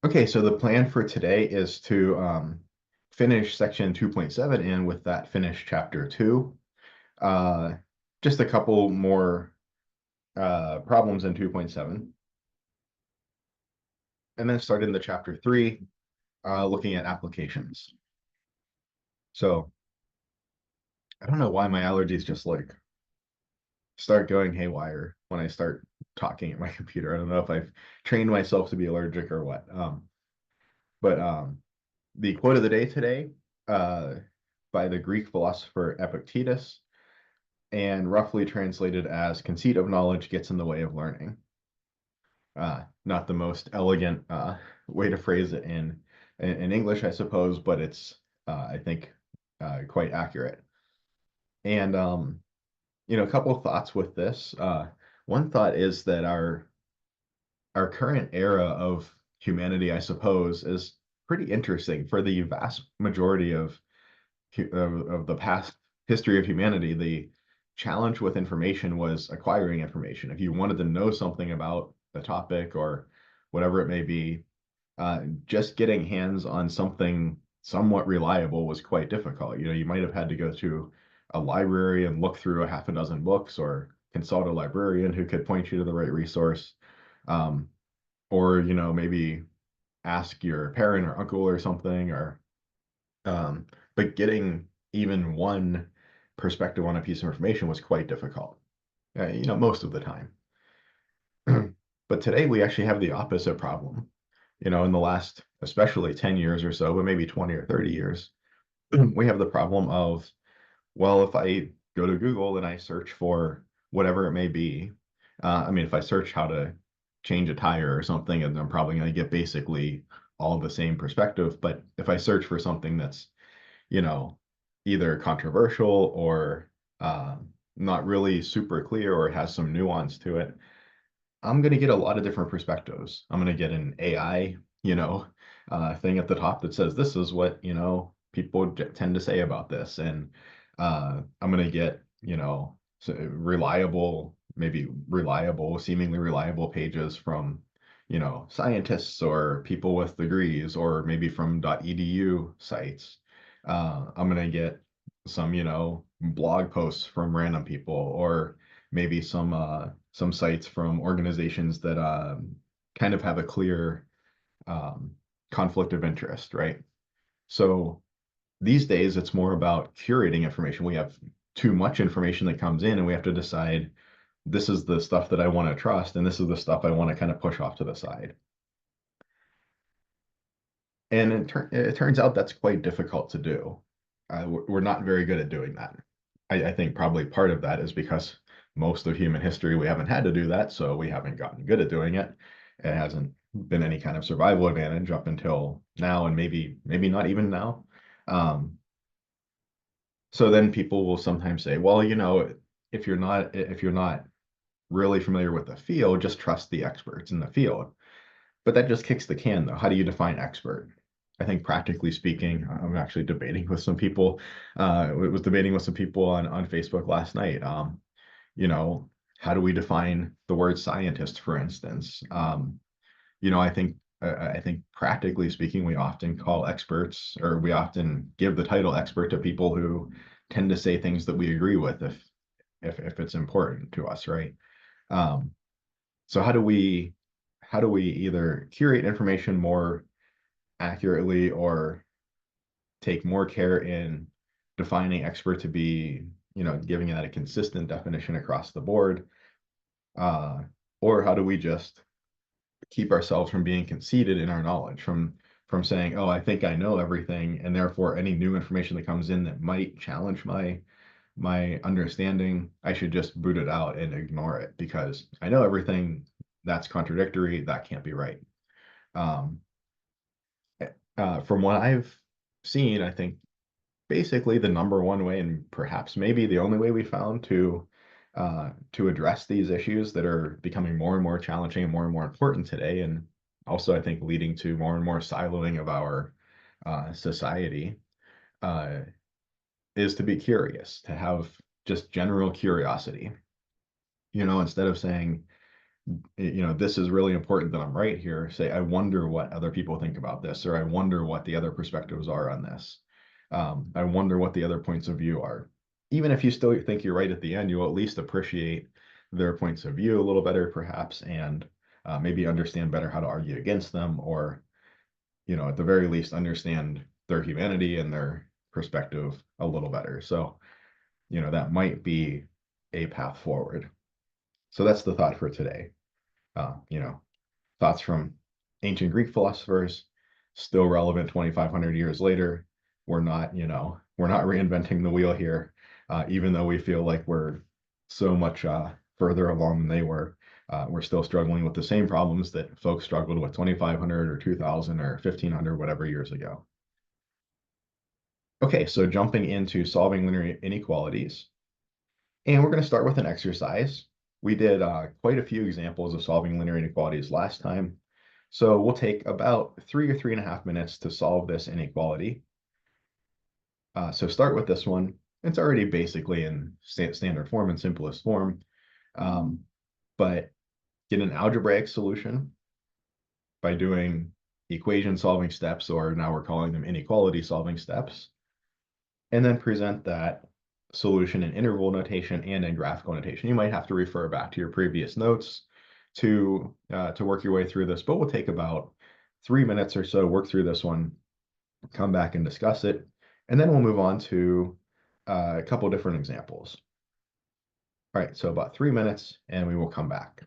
Okay, so the plan for today is to finish section 2.7 and with that finish chapter 2. Uh, just a couple more problems in 2.7. And then start into chapter 3, looking at applications. So I don't know why my allergies just like start going haywire when I start talking at my computer. I don't know if I've trained myself to be allergic or what. But the quote of the day today, uh, by the Greek philosopher Epictetus, and roughly translated as conceit of knowledge gets in the way of learning. Not the most elegant way to phrase it in English, I suppose, but it's I think quite accurate. And a couple of thoughts with this. One thought is that our current era of humanity, I suppose, is pretty interesting. For the vast majority of the past history of humanity, the challenge with information was acquiring information. If you wanted to know something about the topic or whatever it may be, just getting hands on something somewhat reliable was quite difficult. You might have had to go to a library and look through a half a dozen books or consult a librarian who could point you to the right resource. Um, or, maybe ask your parent or uncle or something, or but getting even one perspective on a piece of information was quite difficult, most of the time. But today we actually have the opposite problem. In the last, especially 10 years or so, but maybe 20 or 30 years, we have the problem of, well, if I go to Google and I search for whatever it may be, I mean, if I search how to change a tire or something, and I'm probably going to get basically all the same perspective. But if I search for something that's you know, either controversial or not really super clear or has some nuance to it, I'm going to get a lot of different perspectives. I'm going to get an AI, thing at the top that says this is what, people tend to say about this. And I'm going to get, reliable, maybe reliable, seemingly reliable pages from, scientists or people with degrees, or maybe from .edu sites. I'm going to get some, blog posts from random people, or maybe some sites from organizations that kind of have a clear um, conflict of interest, right? So these days, it's more about curating information. We have too much information that comes in, and we have to decide this is the stuff that I want to trust, and this is the stuff I want to kind of push off to the side. And it turns out that's quite difficult to do. We're not very good at doing that. I think probably part of that is because most of human history we haven't had to do that, so we haven't gotten good at doing it. It hasn't been any kind of survival advantage up until now, and maybe not even now. Um, so then people will sometimes say, well, if you're not really familiar with the field, just trust the experts in the field. But that just kicks the can, though. How do you define expert? I think practically speaking, I'm actually debating with some people. Was debating with some people on Facebook last night. You know, how do we define the word scientist, for instance? I think practically speaking, we often call experts, or we often give the title expert to people who tend to say things that we agree with if it's important to us, right? Um, so how do we either curate information more accurately or take more care in defining expert to be, giving that a consistent definition across the board? Uh, or how do we just keep ourselves from being conceited in our knowledge, from saying, oh, I think I know everything, and therefore any new information that comes in that might challenge my understanding, I should just boot it out and ignore it because I know everything. That's contradictory. That can't be right. Um, from what I've seen, I think basically the number one way, and perhaps maybe the only way we found to address these issues that are becoming more and more challenging and more important today, and also I think leading to more and more siloing of our society, uh, is to be curious, to have just general curiosity. Instead of saying, this is really important that I'm right here. Say, I wonder what other people think about this, or I wonder what the other perspectives are on this. I wonder what the other points of view are. Even if you still think you're right at the end, you'll at least appreciate their points of view a little better, perhaps, and maybe understand better how to argue against them, or, at the very least, understand their humanity and their perspective a little better. So, that might be a path forward. So that's the thought for today. Uh, you know, Thoughts from ancient Greek philosophers, still relevant 2,500 years later. We're not reinventing the wheel here, even though we feel like we're so much further along than they were. We're still struggling with the same problems that folks struggled with 2,500 or 2,000 or 1,500, whatever years ago. Okay, so jumping into solving linear inequalities. And we're going to start with an exercise. We did quite a few examples of solving linear inequalities last time. So we'll take about 3 or 3.5 minutes to solve this inequality. So start with this one. It's already basically in standard form and simplest form, but get an algebraic solution by doing equation solving steps, or now we're calling them inequality solving steps, and then present that solution in interval notation and in graphical notation. You might have to refer back to your previous notes to work your way through this, but we'll take about 3 minutes or so, work through this one, come back and discuss it, and then we'll move on to a couple different examples. All right, so about 3 minutes, and we will come back.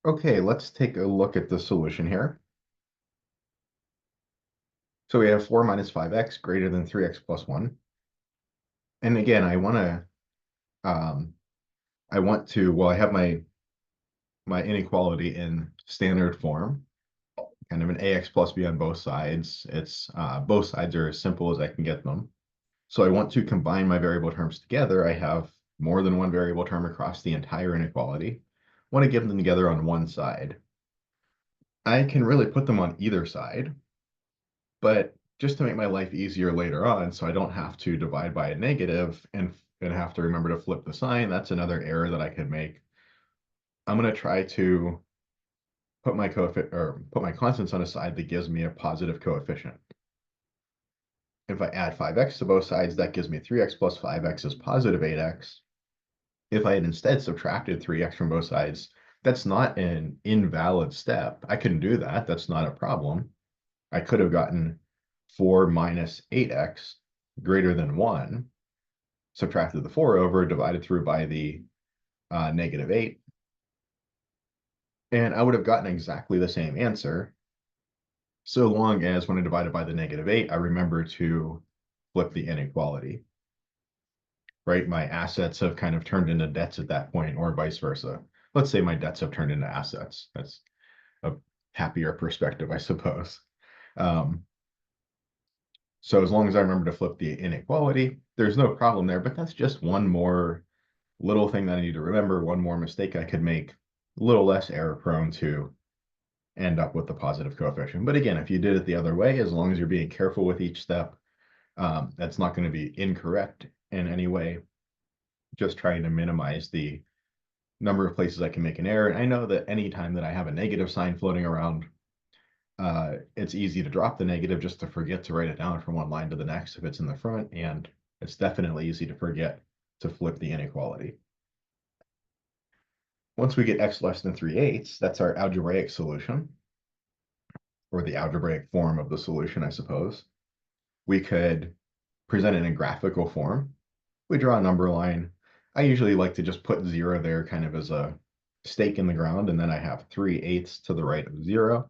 Okay, let's take a look at the solution here. So we have 4 minus 5x greater than 3x plus 1. And again, um, well, I have my inequality in standard form, kind of an ax plus b on both sides. It's both sides are as simple as I can get them. So I want to combine my variable terms together. I have more than one variable term across the entire inequality. I want to give them together on one side. I can really put them on either side, but just to make my life easier later on, so I don't have to divide by a negative and have to remember to flip the sign, that's another error that I could make. I'm going to try to put my coefficient or put my constants on a side that gives me a positive coefficient. If I add 5x to both sides, that gives me 3x plus 5x is positive 8x. If I had instead subtracted 3x from both sides, that's not an invalid step. I can do that. That's not a problem. I could have gotten 4 minus 8x greater than 1, subtracted the 4 over, divided through by the negative 8, and I would have gotten exactly the same answer, so long as when I divided by the negative 8, I remember to flip the inequality, right? My assets have kind of turned into debts at that point, or vice versa. Let's say my debts have turned into assets. That's a happier perspective, I suppose. Um, so as long as I remember to flip the inequality, there's no problem there, but that's just one more little thing that I need to remember, one more mistake I could make, a little less error prone to end up with the positive coefficient. But again, if you did it the other way, as long as you're being careful with each step, that's not going to be incorrect in any way. Just trying to minimize the number of places I can make an error. And I know that anytime that I have a negative sign floating around, it's easy to drop the negative just to forget to write it down from one line to the next if it's in the front, and it's definitely easy to forget to flip the inequality. Once we get x less than 3/8, that's our algebraic solution, or the algebraic form of the solution, I suppose. We could present it in graphical form. We draw a number line. I usually like to just put 0 there kind of as a stake in the ground, and then I have 3/8 to the right of 0.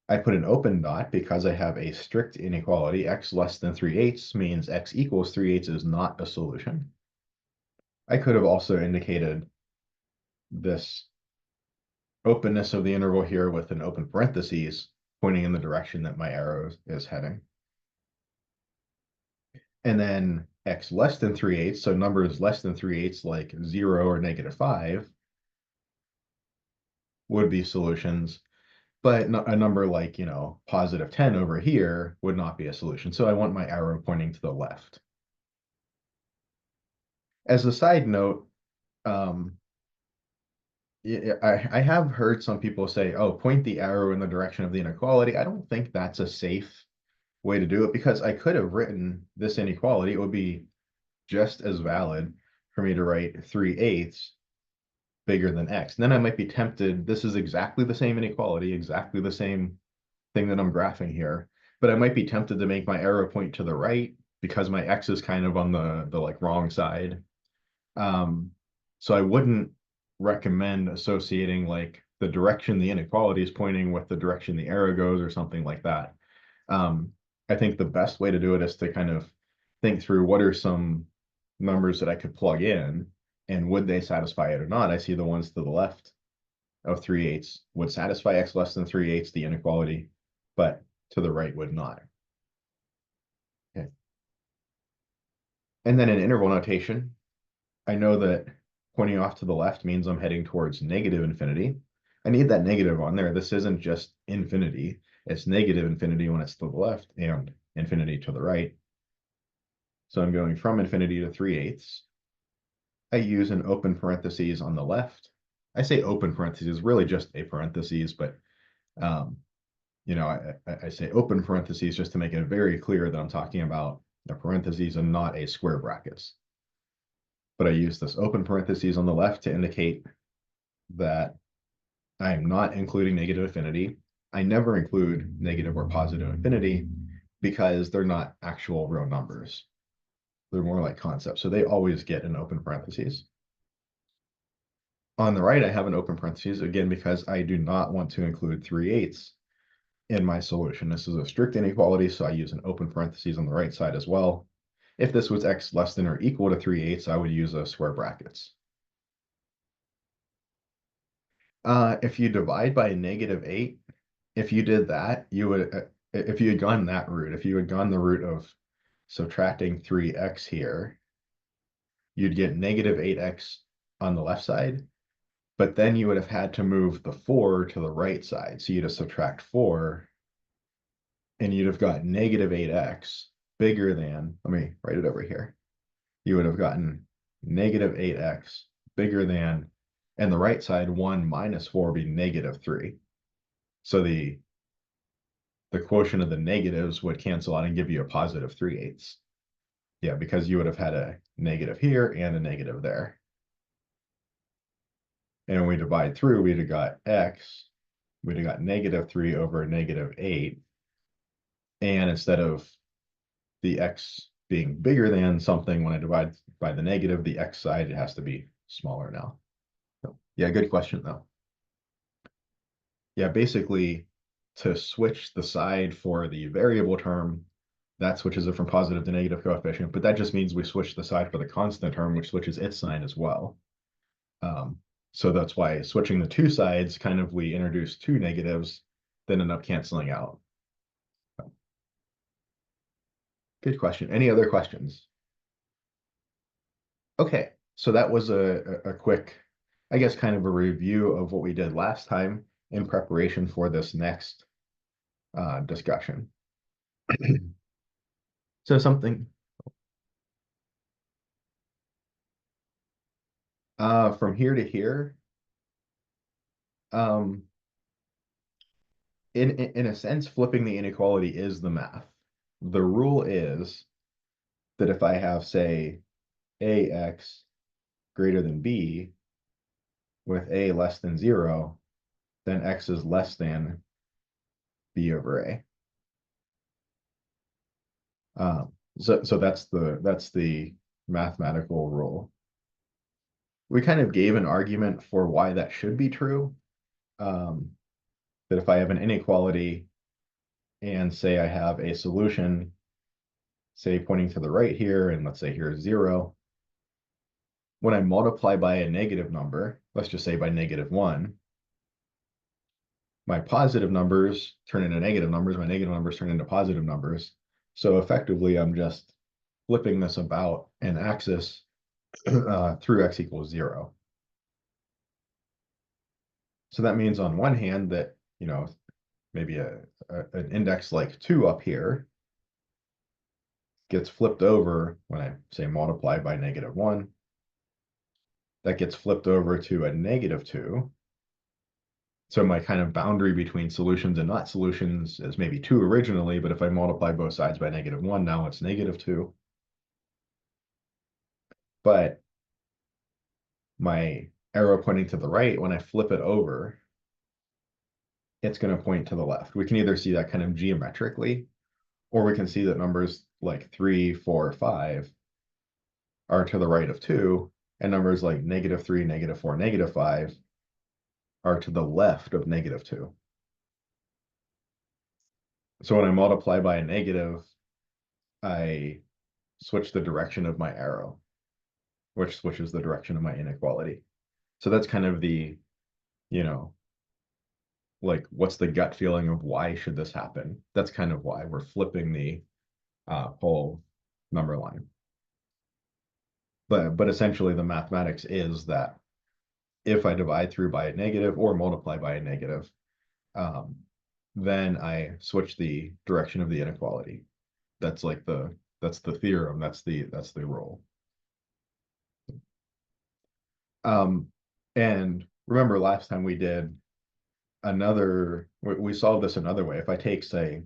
I put an open dot because I have a strict inequality. X less than 3/8 means x equals 3/8 is not a solution. I could have also indicated this openness of the interval here with an open parentheses pointing in the direction that my arrow is heading. And then x less than 3/8, so numbers less than 3/8 like 0 or -5 would be solutions, but a number like, positive 10 over here would not be a solution. So I want my arrow pointing to the left. As a side note, um, I have heard some people say, oh, point the arrow in the direction of the inequality. I don't think that's a safe way to do it because I could have written this inequality. It would be just as valid for me to write 3/8 bigger than x. And then I might be tempted, this is exactly the same inequality, exactly the same thing that I'm graphing here, but I might be tempted to make my arrow point to the right because my x is kind of on the like wrong side. So I wouldn't recommend associating like the direction the inequality is pointing with the direction the arrow goes or something like that. I think the best way to do it is to kind of think through what are some numbers that I could plug in and would they satisfy it or not. I see the ones to the left of 3/8 would satisfy x less than 3/8, the inequality, but to the right would not. Okay. And then in interval notation, I know that pointing off to the left means I'm heading towards negative infinity. I need that negative on there. This isn't just infinity. It's negative infinity when it's to the left and infinity to the right. So I'm going from infinity to 3/8. I use an open parentheses on the left. I say open parentheses, really just a parentheses, but um, I say open parentheses just to make it very clear that I'm talking about a parentheses and not a square brackets. But I use this open parentheses on the left to indicate that I am not including negative infinity. I never include negative or positive infinity because they're not actual real numbers. They're more like concepts. So they always get an open parentheses. On the right, I have an open parentheses, again, because I do not want to include 3/8 in my solution. This is a strict inequality, so I use an open parentheses on the right side as well. If this was x less than or equal to 3/8, I would use a square brackets. If you divide by -8, if you did that, you would, if you had gone that route, if you had gone the route of subtracting 3x here, you'd get -8x on the left side, but then you would have had to move the 4 to the right side. So you'd have subtract 4, and you'd have got -8x bigger than, let me write it over here. You would have gotten -8x bigger than, and the right side, 1 minus 4 would be -3. So the quotient of the negatives would cancel out and give you a positive 3/8. Yeah, because you would have had a negative here and a negative there. And when we divide through, we'd have got x, we'd have got -3 over -8. And instead of the x being bigger than something, when I divide by the negative, the x side has to be smaller now. So, yeah, good question though. Yeah, basically to switch the side for the variable term, that switches it from positive to negative coefficient, but that just means we switch the side for the constant term, which switches its sign as well. So that's why switching the two sides, kind of we introduce two negatives, then end up canceling out. Good question. Any other questions? Okay, so that was a quick, I guess, kind of a review of what we did last time in preparation for this next discussion. So something from here to here, um, in a sense, flipping the inequality is the math. The rule is that if I have, say, ax greater than b with a less than 0, then x is less than b over a. So that's the mathematical rule. We kind of gave an argument for why that should be true. That if I have an inequality and say I have a solution, say pointing to the right here, and let's say here is 0, when I multiply by a negative number, let's just say by -1, my positive numbers turn into negative numbers, my negative numbers turn into positive numbers. So effectively, I'm just flipping this about an axis through x equals 0. So that means on one hand that, maybe an index like 2 up here gets flipped over when I say multiply by -1. That gets flipped over to a -2. So my kind of boundary between solutions and not solutions is maybe 2 originally, but if I multiply both sides by -1, now it's -2. But my arrow pointing to the right, when I flip it over, it's going to point to the left. We can either see that kind of geometrically, or we can see that numbers like 3, 4, 5 are to the right of 2, and numbers like -3, -4, -5 are to the left of -2. So when I multiply by a negative, I switch the direction of my arrow, which switches the direction of my inequality. So that's kind of the, like, what's the gut feeling of why should this happen? That's kind of why we're flipping the whole number line. But essentially the mathematics is that if I divide through by a negative or multiply by a negative, then I switch the direction of the inequality. That's like that's the theorem, that's the rule. And remember last time we did we solved this another way. If I take, say,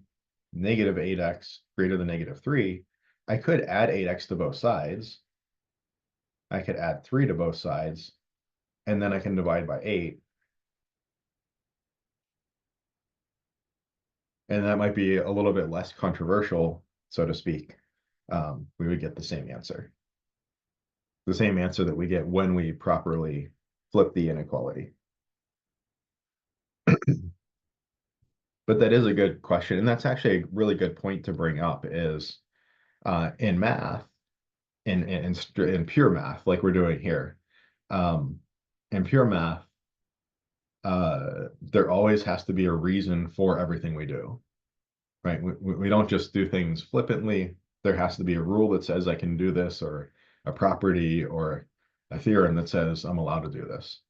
-8x greater than -3, I could add 8x to both sides. I could add 3 to both sides, and then I can divide by 8. And that might be a little bit less controversial, so to speak. We would get the same answer. The same answer that we get when we properly flip the inequality? But that is a good question, and that's actually a really good point to bring up is in math, in pure math, like we're doing here, um, in pure math, there always has to be a reason for everything we do, right? We don't just do things flippantly. There has to be a rule that says I can do this, or a property, or a theorem that says I'm allowed to do this.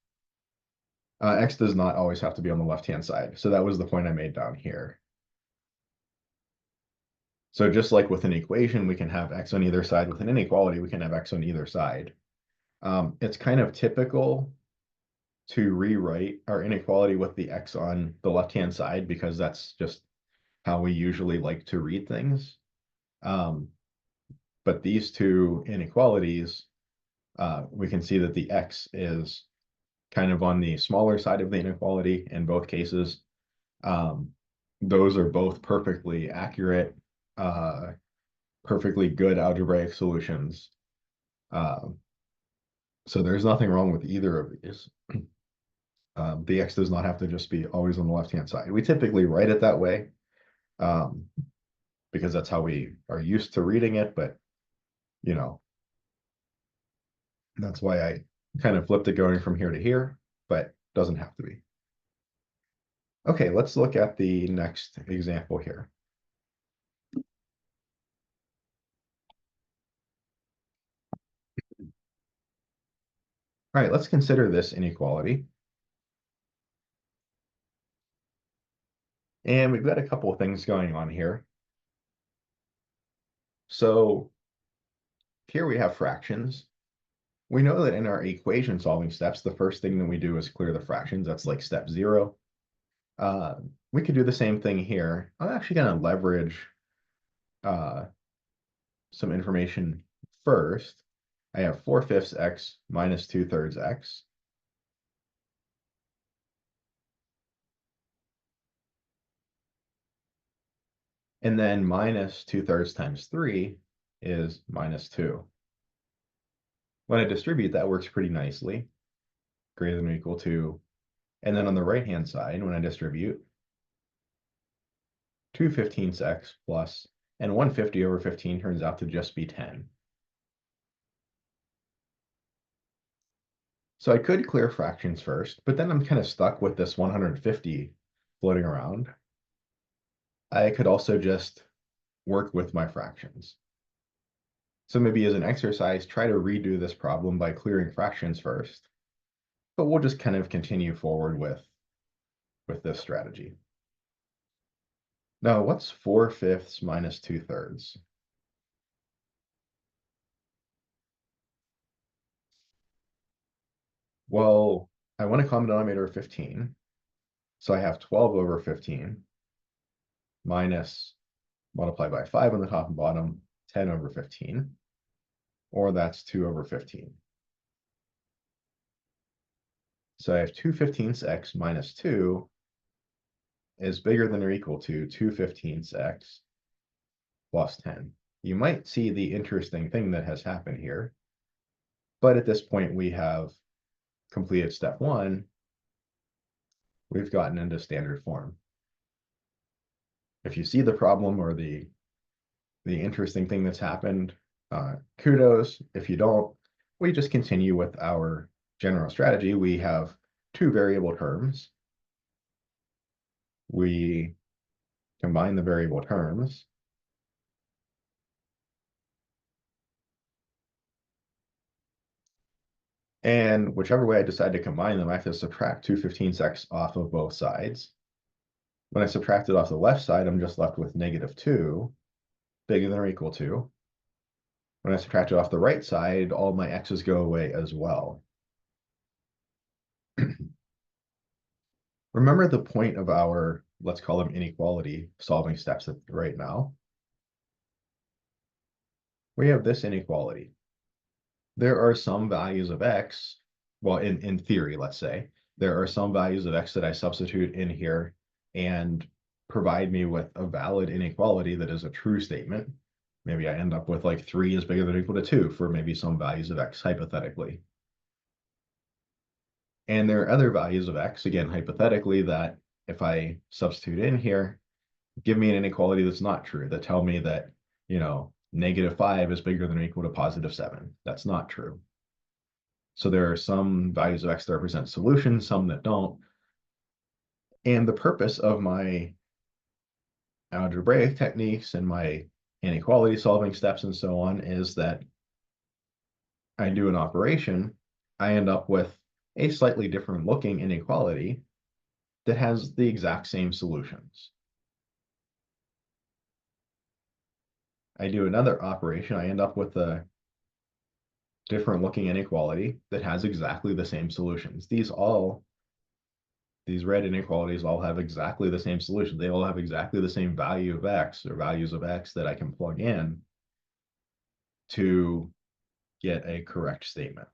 X does not always have to be on the left-hand side. So that was the point I made down here. So just like with an equation, we can have X on either side. With an inequality, we can have X on either side. It's kind of typical to rewrite our inequality with the X on the left-hand side because that's just how we usually like to read things. But these two inequalities, we can see that the X is kind of on the smaller side of the inequality in both cases. Those are both perfectly accurate, perfectly good algebraic solutions. So there's nothing wrong with either of these. The X does not have to just be always on the left-hand side. We typically write it that way because that's how we are used to reading it, but you know, that's why I kind of flipped it going from here to here, but doesn't have to be. Okay, let's look at the next example here. All right, let's consider this inequality. And we've got a couple of things going on here. So here we have fractions. We know that in our equation solving steps, the first thing that we do is clear the fractions. That's like step 0. We could do the same thing here. I'm actually going to leverage some information first. I have 4/5 x minus 2/3 x. And then minus 2/3 times 3 is minus 2. When I distribute, that works pretty nicely. Greater than or equal to. And then on the right-hand side, when I distribute, 2/15 x plus, and 150 over 15 turns out to just be 10. So I could clear fractions first, but then I'm kind of stuck with this 150 floating around. I could also just work with my fractions. So maybe as an exercise, try to redo this problem by clearing fractions first. But we'll just kind of continue forward with this strategy. Now, what's 4/5 minus 2/3? Well, I want a common denominator of 15. So I have 12 over 15 minus, multiplied by 5 on the top and bottom, 10 over 15. Or that's 2 over 15. So I have 2/15 x minus 2 is bigger than or equal to 2/15 x plus 10. You might see the interesting thing that has happened here. But at this point, we have completed step 1. We've gotten into standard form. If you see the problem or the interesting thing that's happened, kudos. If you don't, we just continue with our general strategy. We have 2 variable terms. We combine the variable terms. And whichever way I decide to combine them, I have to subtract 2/15 x off of both sides. When I subtract it off the left side, I'm just left with -2, bigger than or equal to. When I subtract it off the right side, all my x's go away as well. Remember the point of our, let's call them inequality solving steps right now. We have this inequality. There are some values of x, well, in theory, let's say, there are some values of x that I substitute in here and provide me with a valid inequality that is a true statement. Maybe I end up with like 3 is bigger than or equal to 2 for maybe some values of x, hypothetically. And there are other values of x, again, hypothetically, that if I substitute in here, give me an inequality that's not true, that tell me that, -5 is bigger than or equal to +7. That's not true. So there are some values of x that represent solutions, some that don't. And the purpose of my algebraic techniques and my inequality solving steps and so on is that I do an operation, I end up with a slightly different looking inequality that has the exact same solutions. I do another operation, I end up with a different looking inequality that has exactly the same solutions. These red inequalities all have exactly the same solution. They all have exactly the same value of x or values of x that I can plug in to get a correct statement.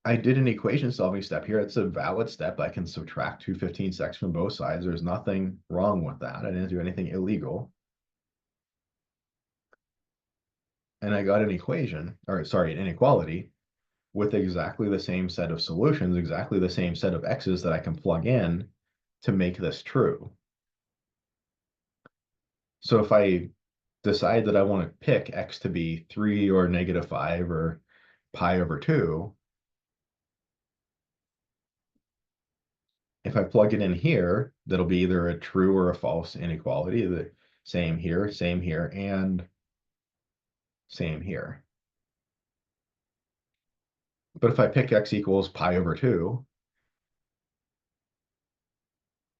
I did an equation solving step here. It's a valid step. I can subtract 2/15 from both sides. There's nothing wrong with that. I didn't do anything illegal. And I got an equation, or sorry, an inequality with exactly the same set of solutions, exactly the same set of x's that I can plug in to make this true. So if I decide that I want to pick x to be 3 or -5 or pi/2, if I plug it in here, that'll be either a true or a false inequality. The same here, and same here. But if I pick x equals pi/2,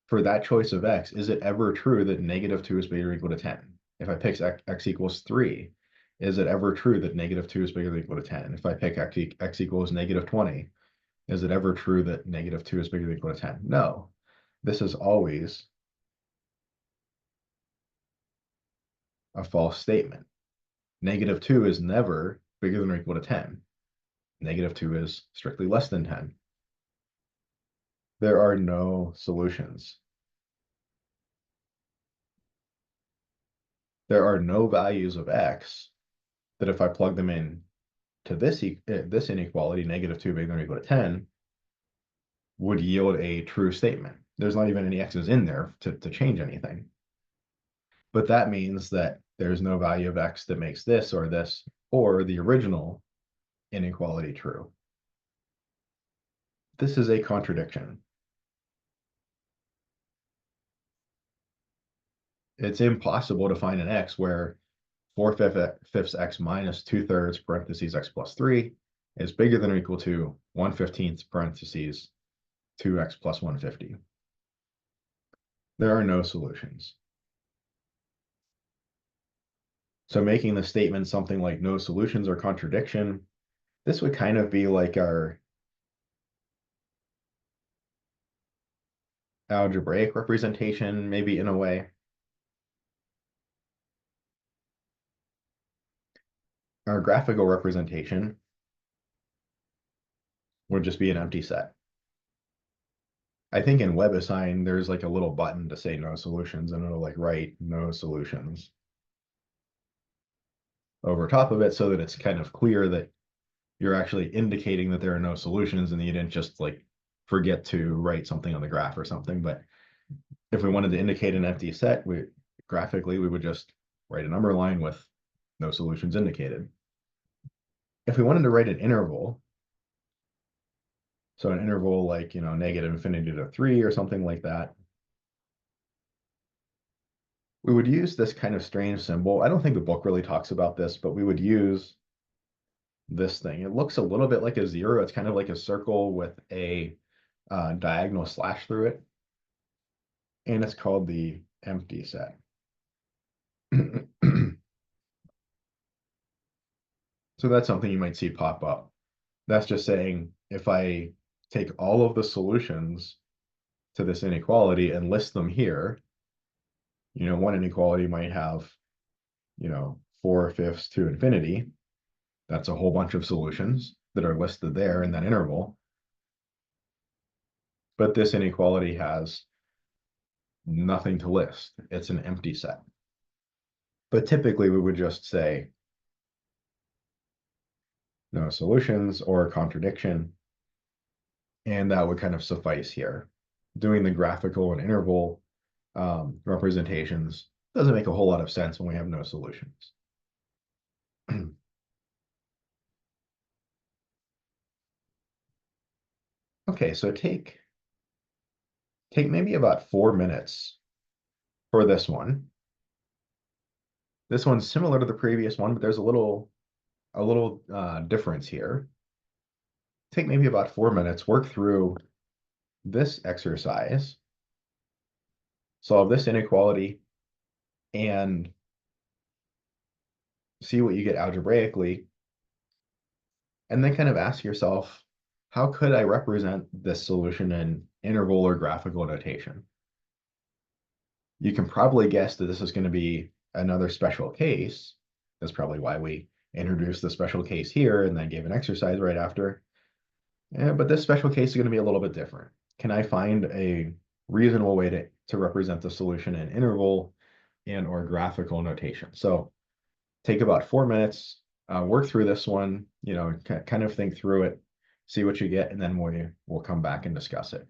for that choice of x, is it ever true that -2 is bigger or equal to 10? If I pick x equals 3, is it ever true that -2 is bigger or equal to 10? If I pick x equals -20, is it ever true that -2 is bigger or equal to 10? No. This is always a false statement. -2 is never bigger than or equal to 10. -2 is strictly less than 10. There are no solutions. There are no values of x that if I plug them in to this inequality, -2 bigger than or equal to 10, would yield a true statement. There's not even any x's in there to change anything. But that means that there's no value of x that makes this or the original inequality true. This is a contradiction. It's impossible to find an x where 4/5 x minus 2/3 parentheses x plus 3 is bigger than or equal to 1/15 parentheses 2x plus 150. There are no solutions. So making the statement something like no solutions or contradiction, this would kind of be like our algebraic representation, maybe in a way. Our graphical representation would just be an empty set. I think in WebAssign, there's like a little button to say no solutions, and it'll like write no solutions over top of it so that it's kind of clear that you're actually indicating that there are no solutions and you didn't just like forget to write something on the graph or something. But if we wanted to indicate an empty set, graphically, we would just write a number line with no solutions indicated. If we wanted to write an interval, so an interval like, -infinity to 3 or something like that, we would use this kind of strange symbol. I don't think the book really talks about this, but we would use this thing. It looks a little bit like a 0. It's kind of like a circle with a diagonal slash through it. And it's called the empty set. So that's something you might see pop up. That's just saying if I take all of the solutions to this inequality and list them here, one inequality might have, 4/5 to infinity. That's a whole bunch of solutions that are listed there in that interval. But this inequality has nothing to list. It's an empty set. But typically we would just say no solutions or contradiction. And that would kind of suffice here. Doing the graphical and interval representations doesn't make a whole lot of sense when we have no solutions. Okay, so take maybe about 4 minutes for this one. This one's similar to the previous one, but there's a little difference here. Take maybe about 4 minutes, work through this exercise, solve this inequality, and see what you get algebraically, and then kind of ask yourself, how could I represent this solution in interval or graphical notation? You can probably guess that this is going to be another special case. That's probably why we introduced the special case here and then gave an exercise right after. Yeah, but this special case is going to be a little bit different. Can I find a reasonable way to represent the solution in interval and or graphical notation? So take about 4 minutes, work through this one, kind of think through it, see what you get, and then we'll come back and discuss it.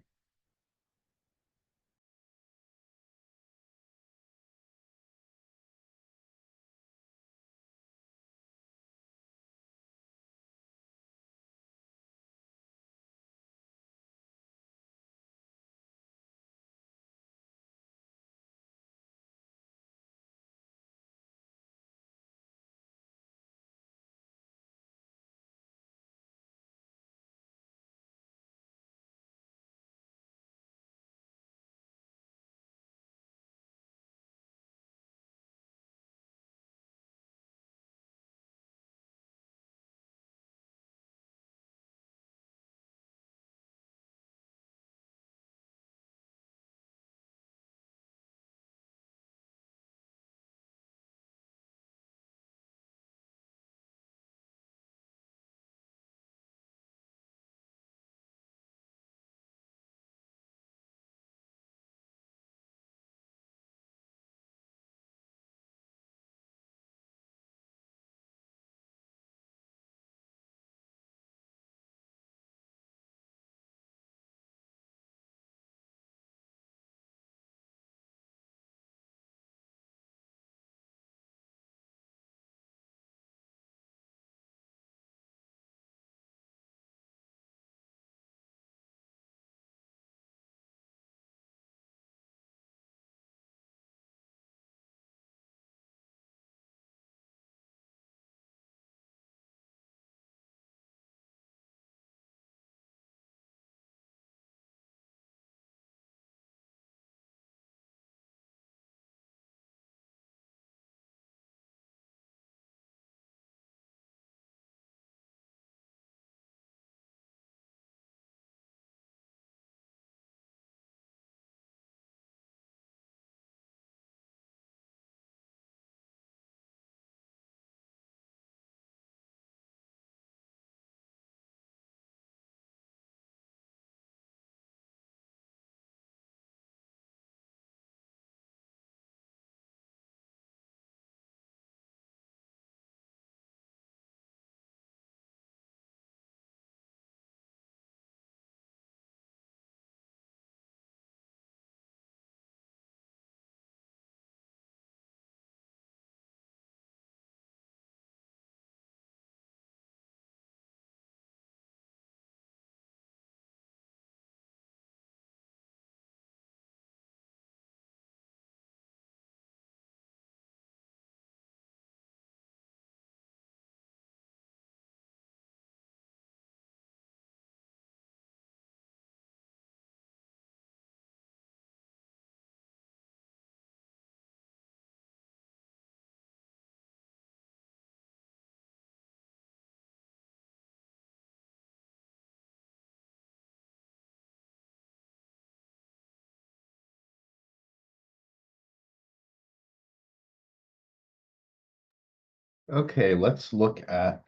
Okay, let's look at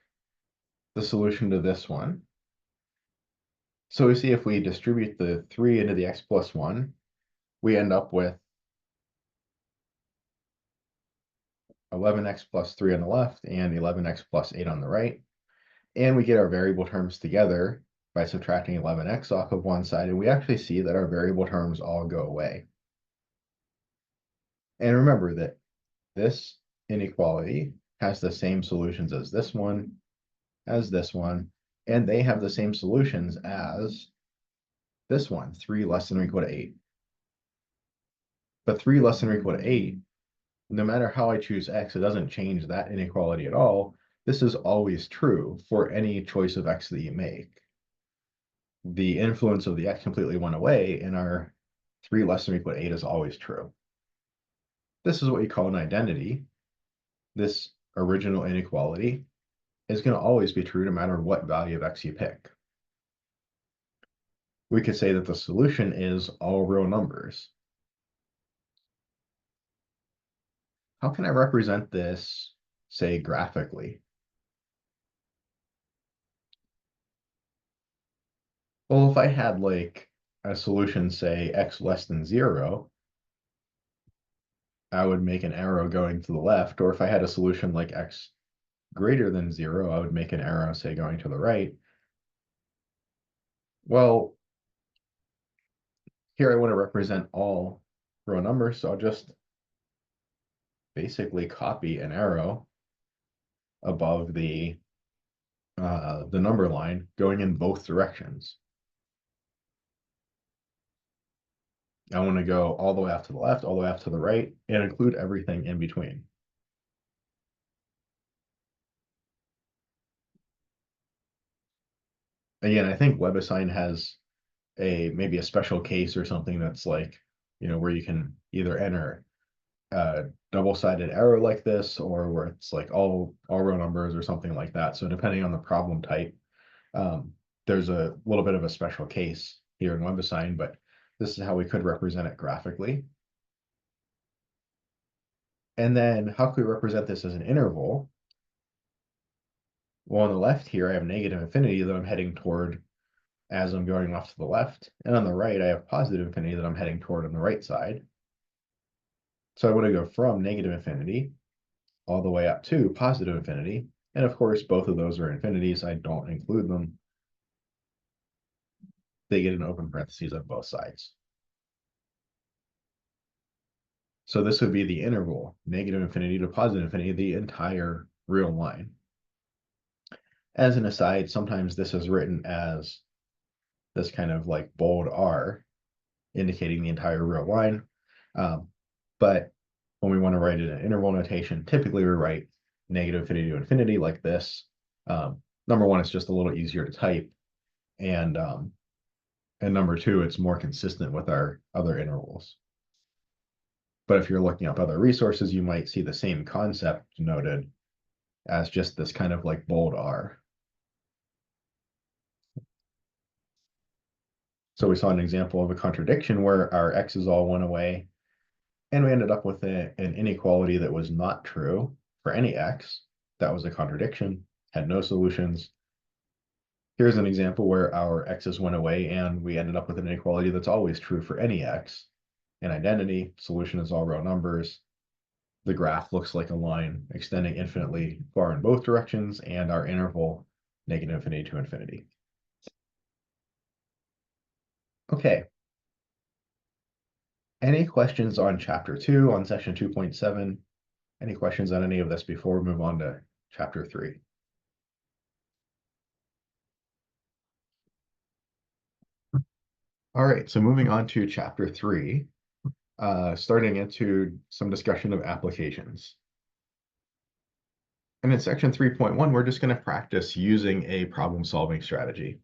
the solution to this one. So we see if we distribute the 3 into the x plus 1, we end up with 11x plus 3 on the left and 11x plus 8 on the right. And we get our variable terms together. by subtracting 11x off of one side, and we actually see that our variable terms all go away. And remember that this inequality has the same solutions as this one, and they have the same solutions as this one, 3 less than or equal to 8. But 3 less than or equal to 8, no matter how I choose x, it doesn't change that inequality at all. This is always true for any choice of x that you make. The influence of the x completely went away, and our 3 less than or equal to 8 is always true. This is what you call an identity. This original inequality is going to always be true no matter what value of x you pick. We could say that the solution is all real numbers. How can I represent this, say, graphically? Well, if I had like a solution, say, x less than 0, I would make an arrow going to the left. Or if I had a solution like x greater than 0, I would make an arrow, say, going to the right. Well, here I want to represent all real numbers, so I'll just basically copy an arrow above the number line going in both directions. I want to go all the way off to the left, all the way off to the right, and include everything in between. Again, I think WebAssign has maybe a special case or something that's like, where you can either enter a double-sided arrow like this, or where it's like all real numbers or something like that. So depending on the problem type, there's a little bit of a special case here in WebAssign, but this is how we could represent it graphically. And then how could we represent this as an interval? Well, on the left here, I have negative infinity that I'm heading toward as I'm going off to the left. And on the right, I have positive infinity that I'm heading toward on the right side. So I want to go from negative infinity all the way up to positive infinity. And of course, both of those are infinities. I don't include them. They get an open parentheses on both sides. So this would be the interval, negative infinity to positive infinity, the entire real line. As an aside, sometimes this is written as this kind of like bold R, indicating the entire real line. But when we want to write it in interval notation, typically we write negative infinity to infinity like this. Number one, it's just a little easier to type. And number two, it's more consistent with our other intervals. But if you're looking up other resources, you might see the same concept noted as just this kind of like bold R. So we saw an example of a contradiction where our x's all went away, and we ended up with an inequality that was not true for any x. That was a contradiction, had no solutions. Here's an example where our x's went away, and we ended up with an inequality that's always true for any x. An identity, solution is all real numbers. The graph looks like a line extending infinitely far in both directions, and our interval, negative infinity to infinity. Okay. Any questions on chapter 2, on section 2.7? Any questions on any of this before we move on to chapter 3? All right, so moving on to chapter 3, starting into some discussion of applications. And in section 3.1, we're just going to practice using a problem-solving strategy.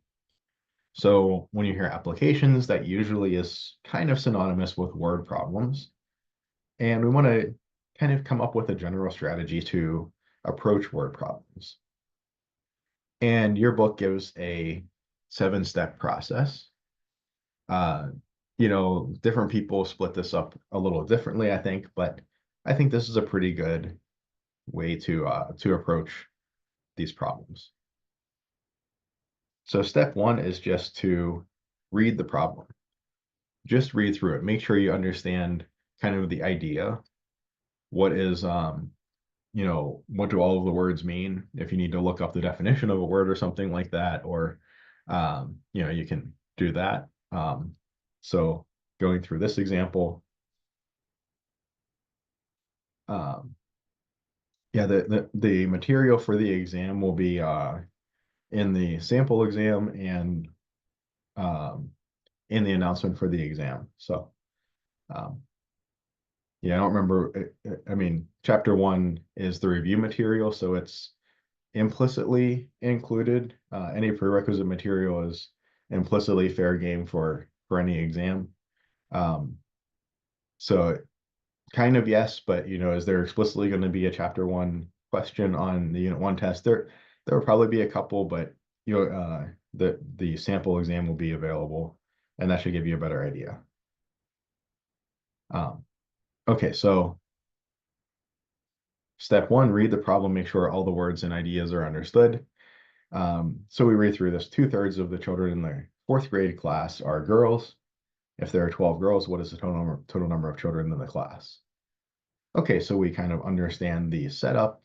So when you hear applications, that usually is kind of synonymous with word problems. And we want to kind of come up with a general strategy to approach word problems. And your book gives a 7-step process. Different people split this up a little differently, I think, but I think this is a pretty good way to approach these problems. So step 1 is just to read the problem. Just read through it. Make sure you understand kind of the idea. What is, what do all of the words mean? If you need to look up the definition of a word or something like that, or You can do that. So going through this example, yeah, the material for the exam will be in the sample exam and in the announcement for the exam. So um, yeah, I don't remember. I mean, chapter 1 is the review material, so it's implicitly included. Any prerequisite material is implicitly fair game for any exam. Um, so kind of yes, but is there explicitly going to be a chapter 1 question on the unit 1 test? There will probably be a couple, but the sample exam will be available, and that should give you a better idea. Okay, so step 1, read the problem, make sure all the words and ideas are understood. So we read through this. 2/3 of the children in the 4th grade class are girls. If there are 12 girls, what is the total number of children in the class? Okay, so we kind of understand the setup.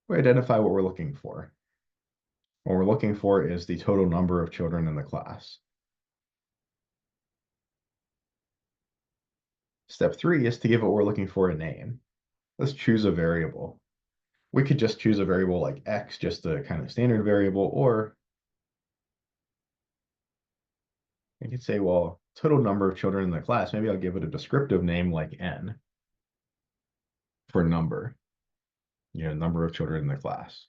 We identify what we're looking for. What we're looking for is the total number of children in the class. Step 3 is to give what we're looking for a name. Let's choose a variable. We could just choose a variable like x, just a kind of standard variable, or I could say, well, total number of children in the class. Maybe I'll give it a descriptive name like n for number, number of children in the class.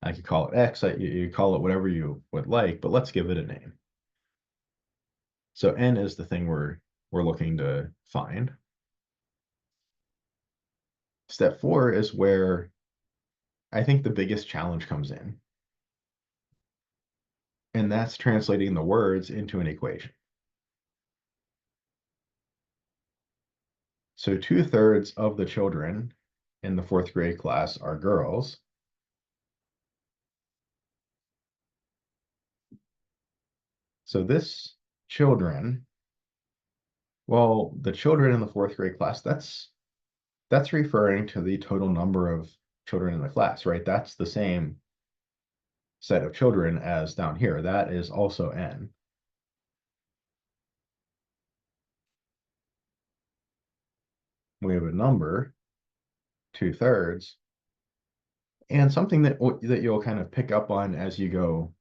I could call it x, you call it whatever you would like, but let's give it a name. So n is the thing we're looking to find. Step 4 is where I think the biggest challenge comes in. And that's translating the words into an equation. So 2/3 of the children in the 4th grade class are girls. So this children, well, the children in the 4th grade class, that's referring to the total number of children in the class, right? That's the same set of children as down here. That is also n. We have a number, 2/3, and something that you'll kind of pick up on as you go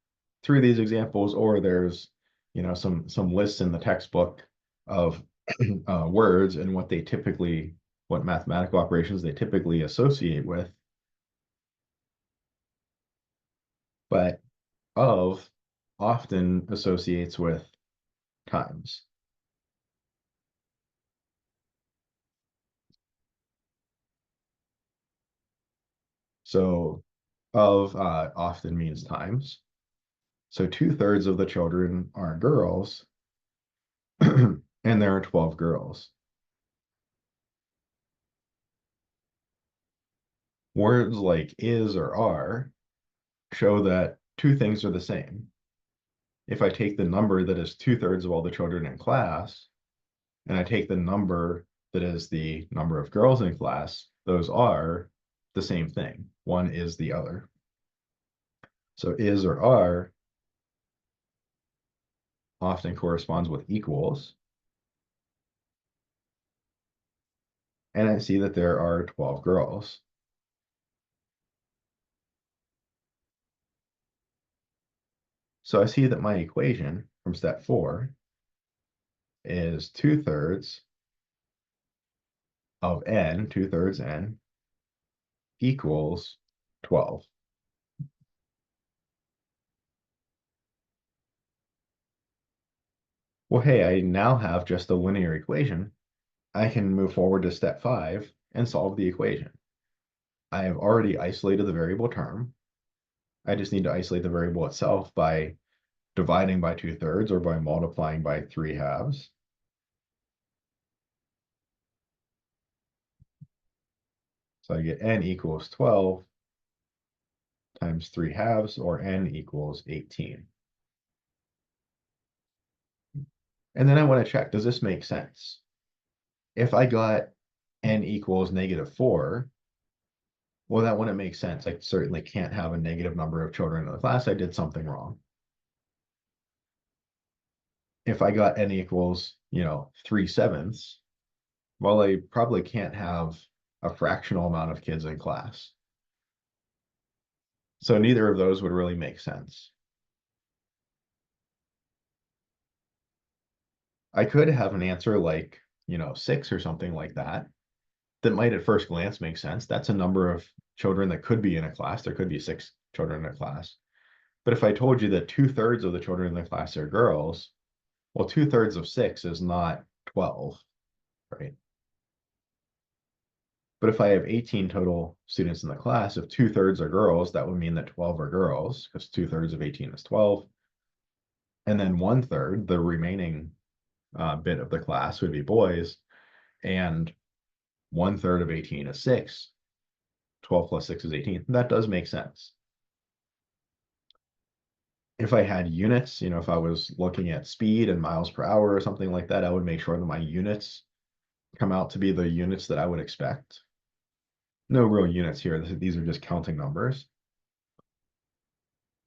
through these examples, or there's some lists in the textbook of words and what mathematical operations they typically associate with, but of often associates with times. So of often means times. So 2/3 of the children are girls, and there are 12 girls. Words like is or are show that two things are the same. If I take the number that is 2/3 of all the children in class, and I take the number that is the number of girls in class, those are the same thing. One is the other. So is or are often corresponds with equals. And I see that there are 12 girls. So I see that my equation from step 4 is 2/3 of n, 2/3 n, equals 12. Well, hey, I now have just a linear equation. I can move forward to step 5 and solve the equation. I have already isolated the variable term. I just need to isolate the variable itself by dividing by 2/3 or by multiplying by 3/2. So I get n equals 12 times 3/2, or n equals 18. And then I want to check, does this make sense? If I got n equals -4, Well, that wouldn't make sense. I certainly can't have a negative number of children in the class. I did something wrong. If I got n equals, 3/7, well, I probably can't have a fractional amount of kids in class. So neither of those would really make sense. I could have an answer like, 6 or something like that, that might at first glance make sense. That's a number of children that could be in a class. There could be 6 children in a class. But if I told you that 2/3 of the children in the class are girls, well, 2/3 of 6 is not 12, right? But if I have 18 total students in the class, if 2/3 are girls, that would mean that 12 are girls, because 2/3 of 18 is 12. And then 1/3, the remaining bit of the class would be boys, and 1/3 of 18 is 6. 12 plus 6 is 18. That does make sense. If I had units, if I was looking at speed and miles per hour or something like that, I would make sure that my units come out to be the units that I would expect. No real units here. These are just counting numbers.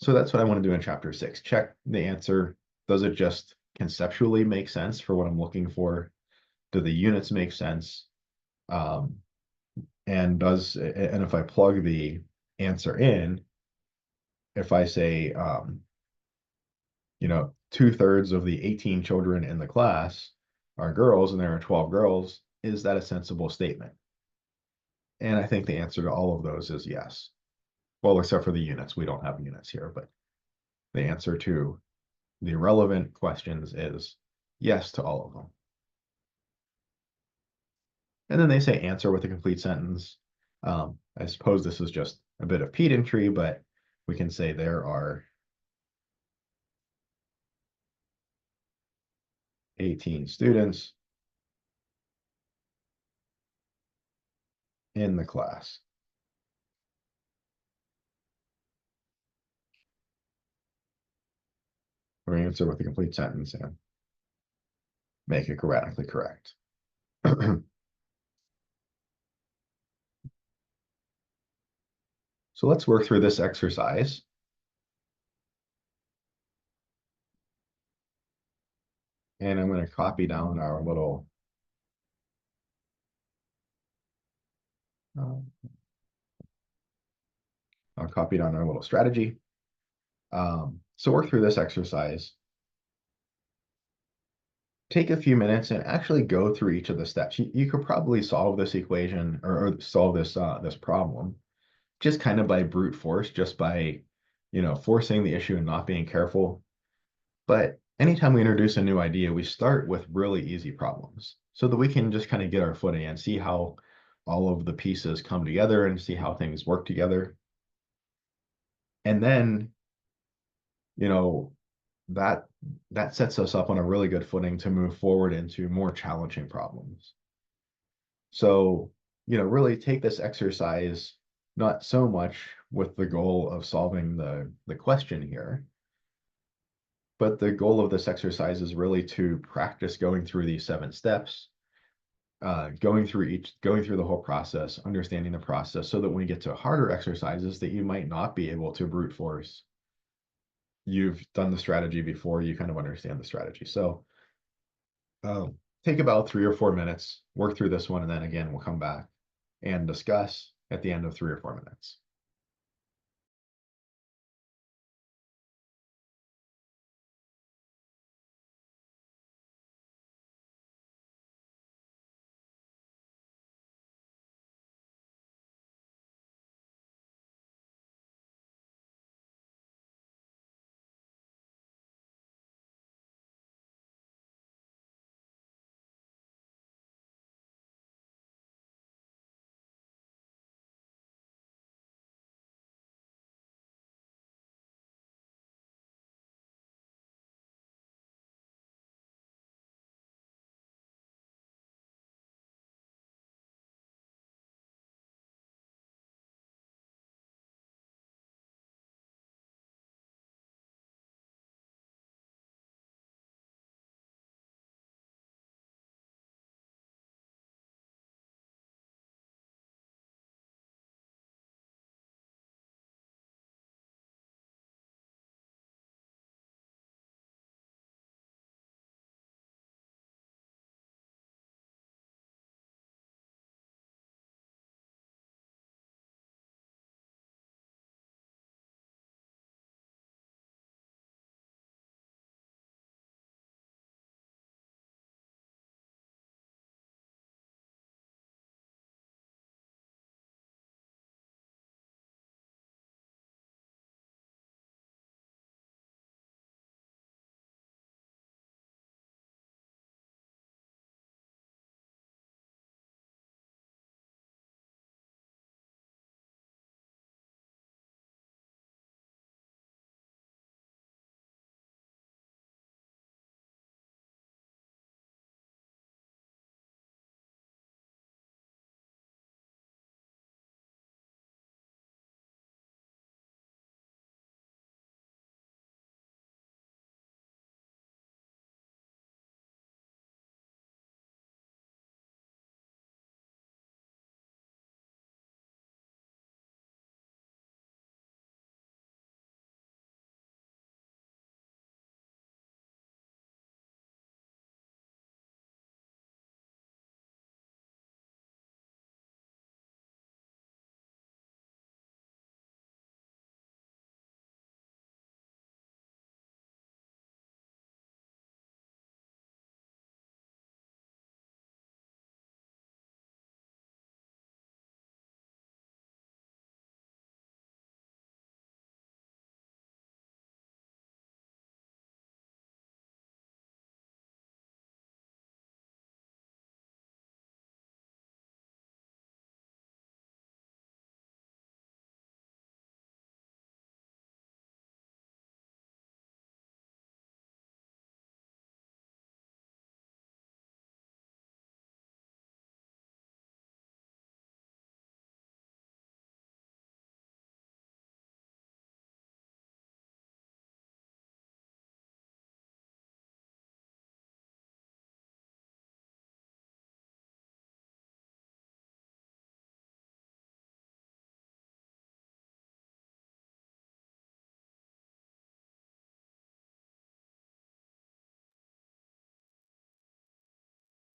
So that's what I want to do in chapter 6. Check the answer. Does it just conceptually make sense for what I'm looking for? Do the units make sense? And if I plug the answer in, if I say, 2/3 of the 18 children in the class are girls and there are 12 girls, is that a sensible statement? And I think the answer to all of those is yes. Well, except for the units. We don't have units here, but the answer to the relevant questions is yes to all of them. And then they say answer with a complete sentence. I suppose this is just a bit of pedantry, but we can say there are 18 students in the class. Or answer with a complete sentence and make it grammatically correct. So let's work through this exercise. And I'm going to copy down our little I'll copy down our little strategy. So work through this exercise. Take a few minutes and actually go through each of the steps. You could probably solve this equation or solve this problem just kind of by brute force, just by forcing the issue and not being careful. But anytime we introduce a new idea, we start with really easy problems so that we can just kind of get our footing and see how all of the pieces come together and see how things work together. And then, you know, that that sets us up on a really good footing to move forward into more challenging problems. So, really take this exercise not so much with the goal of solving the question here, but the goal of this exercise is really to practice going through these 7 steps, going through the whole process, understanding the process, so that when we get to harder exercises that you might not be able to brute force, you've done the strategy before, you kind of understand the strategy. So take about 3 or 4 minutes, work through this one, and then again, we'll come back and discuss at the end of 3 or 4 minutes.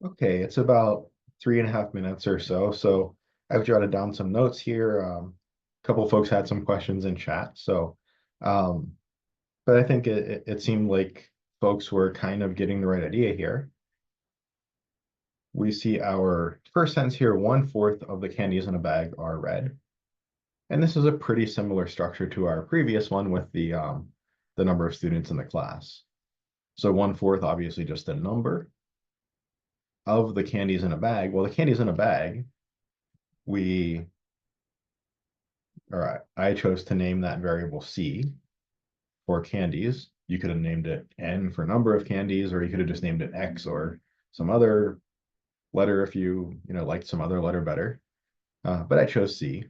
Okay, it's about 3.5 minutes or so. So I've jotted down some notes here. A couple folks had some questions in chat. So, um, but I think it seemed like folks were kind of getting the right idea here. We see our first sentence here, 1/4 of the candies in a bag are red. And this is a pretty similar structure to our previous one with the number of students in the class. So 1/4, obviously just a number of the candies in a bag. Well, the candies in a bag, we, or I chose to name that variable C for candies. You could have named it N for number of candies, or you could have just named it X or some other letter if you liked some other letter better. But I chose C.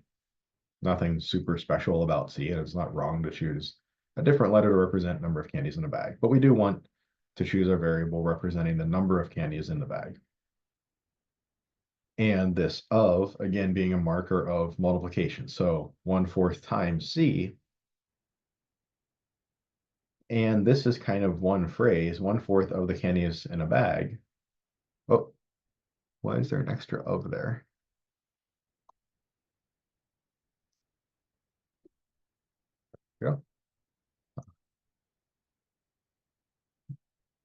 Nothing super special about C, and it's not wrong to choose a different letter to represent number of candies in a bag. But we do want to choose a variable representing the number of candies in the bag. And this of, again, being a marker of multiplication. So 1/4 times C. And this is kind of one phrase, 1/4 of the candies in a bag. Oh, why is there an extra of there? Yeah,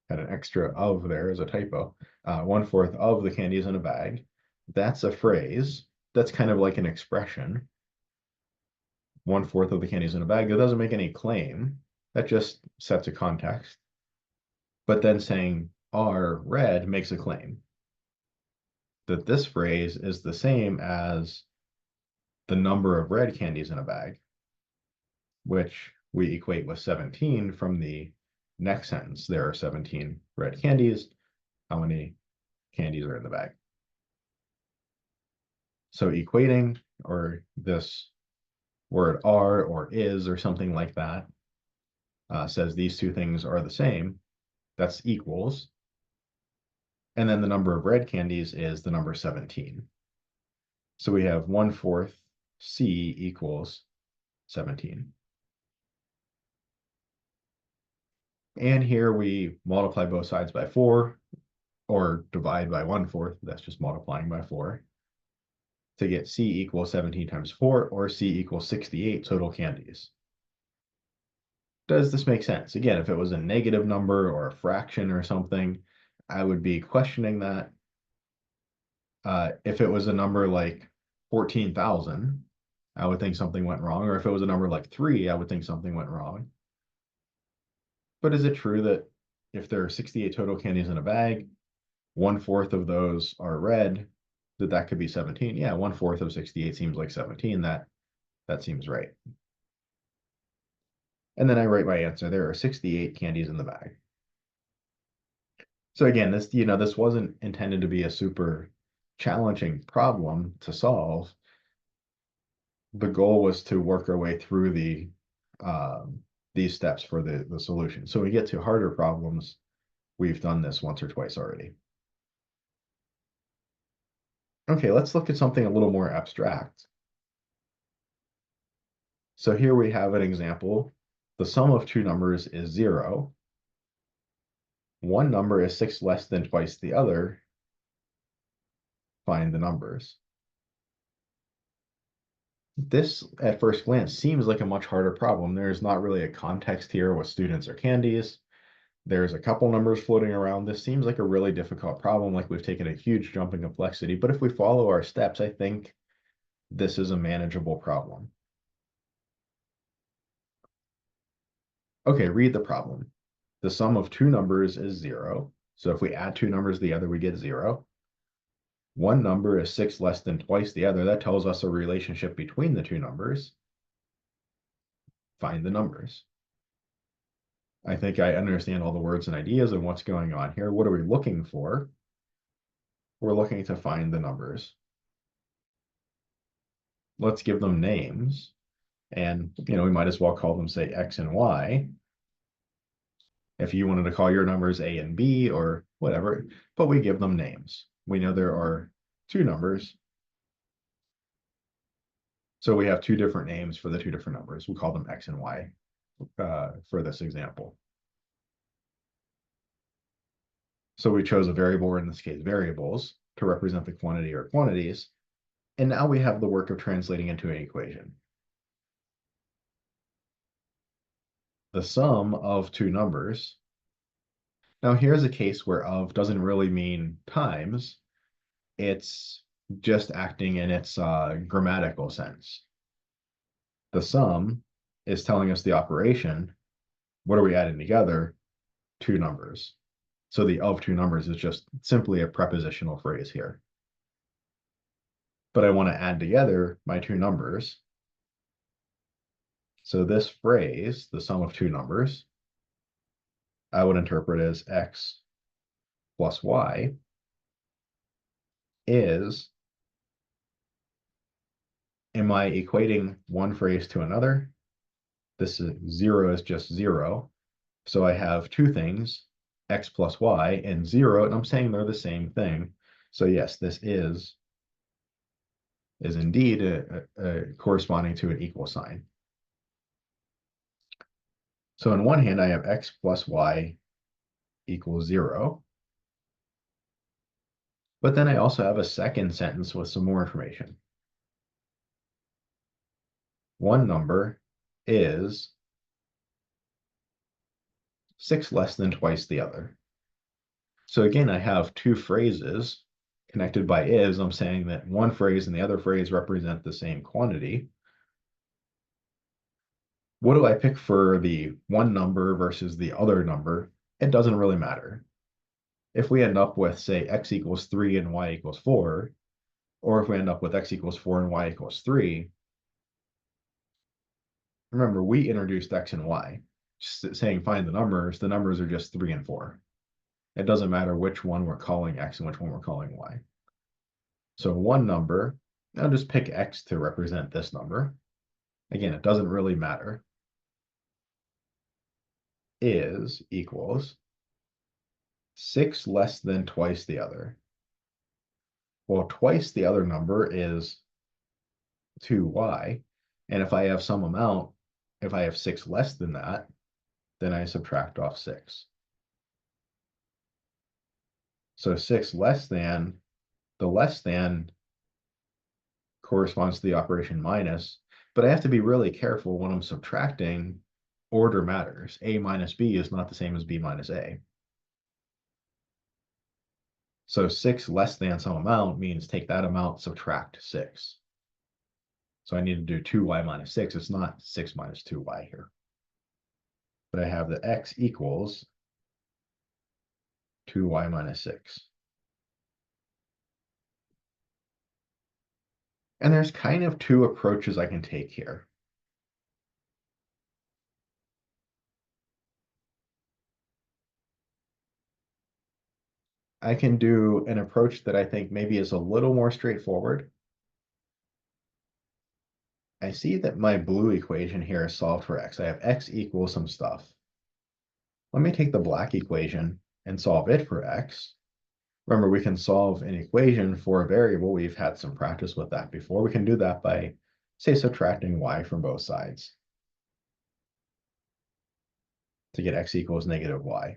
had an extra of there as a typo. 1/4 of the candies in a bag. That's a phrase. That's kind of like an expression. 1/4 of the candies in a bag. That doesn't make any claim. That just sets a context. But then saying are red makes a claim that this phrase is the same as the number of red candies in a bag, which we equate with 17 from the next sentence. There are 17 red candies. How many candies are in the bag? So equating, or this word are or is or something like that, says these two things are the same. That's equals. And then the number of red candies is the number 17. So we have 1/4 C equals 17. And here we multiply both sides by 4, or divide by 1/4. That's just multiplying by 4 to get C equals 17 times 4, or C equals 68 total candies. Does this make sense? Again, if it was a negative number or a fraction or something, I would be questioning that. If it was a number like 14,000, I would think something went wrong. Or if it was a number like 3, I would think something went wrong. But is it true that if there are 68 total candies in a bag, 1/4 of those are red, that could be 17? Yeah, 1/4 of 68 seems like 17. That seems right. And then I write my answer. There are 68 candies in the bag. So again, this wasn't intended to be a super challenging problem to solve. The goal was to work our way through these steps for the solution. So we get to harder problems. We've done this once or twice already. Okay, let's look at something a little more abstract. So here we have an example. The sum of two numbers is 0. One number is 6 less than twice the other. Find the numbers. This, at first glance, seems like a much harder problem. There's not really a context here with students or candies. There's a couple numbers floating around. This seems like a really difficult problem, like we've taken a huge jump in complexity. But if we follow our steps, I think this is a manageable problem. Okay, read the problem. The sum of two numbers is 0. So if we add two numbers together, we get 0. One number is 6 less than twice the other. That tells us a relationship between the two numbers. Find the numbers. I think I understand all the words and ideas and what's going on here. What are we looking for? We're looking to find the numbers. Let's give them names. And, we might as well call them, say, X and Y. If you wanted to call your numbers A and B or whatever, but we give them names. We know there are two numbers. So we have two different names for the two different numbers. We call them X and Y for this example. So we chose a variable, or in this case, variables, to represent the quantity or quantities. And now we have the work of translating into an equation. The sum of two numbers. Now here's a case where of doesn't really mean times. It's just acting in its grammatical sense. The sum is telling us the operation. What are we adding together? Two numbers. So the of two numbers is just simply a prepositional phrase here. But I want to add together my two numbers. So this phrase, the sum of two numbers, I would interpret as x plus y is, am I equating one phrase to another? This is 0 is just 0. So I have two things, x plus y and 0, and I'm saying they're the same thing. So yes, this is indeed corresponding to an equal sign. So on one hand, I have x plus y equals 0. But then I also have a second sentence with some more information. One number is 6 less than twice the other. So again, I have two phrases connected by is. I'm saying that one phrase and the other phrase represent the same quantity. What do I pick for the one number versus the other number? It doesn't really matter. If we end up with, say, x equals 3 and y equals 4, or if we end up with x equals 4 and y equals 3, remember, we introduced x and y. Just saying find the numbers are just 3 and 4. It doesn't matter which one we're calling x and which one we're calling y. So one number, I'll just pick x to represent this number. Again, it doesn't really matter. Is equals 6 less than twice the other. Well, twice the other number is 2y. And if I have some amount, if I have 6 less than that, then I subtract off 6. So 6 less than, the less than corresponds to the operation minus, but I have to be really careful when I'm subtracting. Order matters. A minus B is not the same as B minus A. So 6 less than some amount means take that amount, subtract 6. So I need to do 2y minus 6. It's not 6 minus 2y here. But I have that x equals 2y minus 6. And there's kind of two approaches I can take here. I can do an approach that I think maybe is a little more straightforward. I see that my blue equation here is solved for x. I have x equals some stuff. Let me take the black equation and solve it for x. Remember, we can solve an equation for a variable. We've had some practice with that before. We can do that by, say, subtracting y from both sides to get x equals negative y.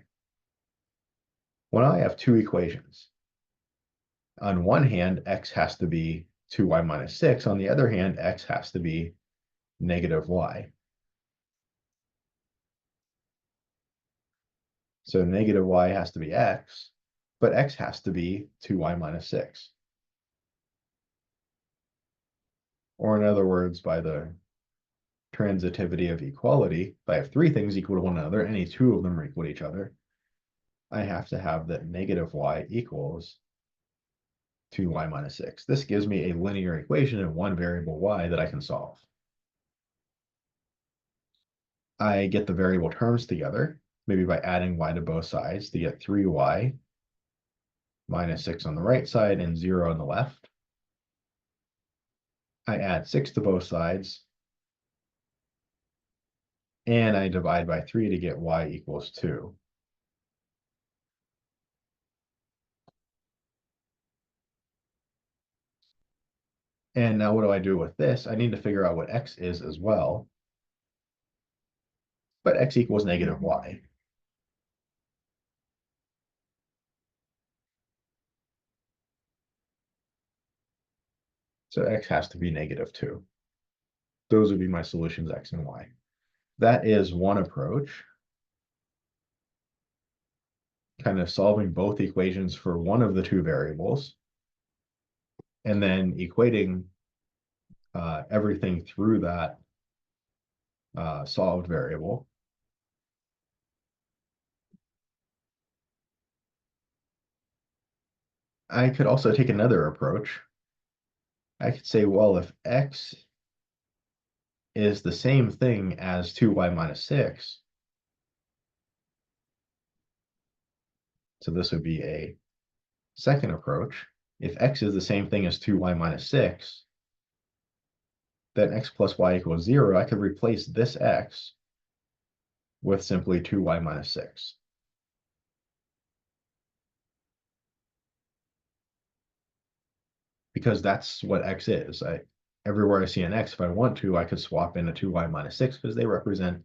Well, now I have two equations. On one hand, x has to be 2y minus 6. On the other hand, x has to be negative y. So negative y has to be x, but x has to be 2y minus 6. Or in other words, by the transitivity of equality, if I have three things equal to one another, any two of them are equal to each other, I have to have that negative y equals 2y minus 6. This gives me a linear equation in one variable y that I can solve. I get the variable terms together, maybe by adding y to both sides to get 3y minus 6 on the right side and 0 on the left. I add 6 to both sides, and I divide by 3 to get y equals 2. And now what do I do with this? I need to figure out what x is as well. But x equals negative y. So x has to be -2. Those would be my solutions, x and y. That is one approach, kind of solving both equations for one of the two variables, and then equating everything through that solved variable. I could also take another approach. I could say, well, if x is the same thing as 2y minus 6, so this would be a second approach. If x is the same thing as 2y minus 6, then x plus y equals 0. I could replace this x with simply 2y minus 6. Because that's what x is. Everywhere I see an x, if I want to, I could swap in a 2y minus 6 because they represent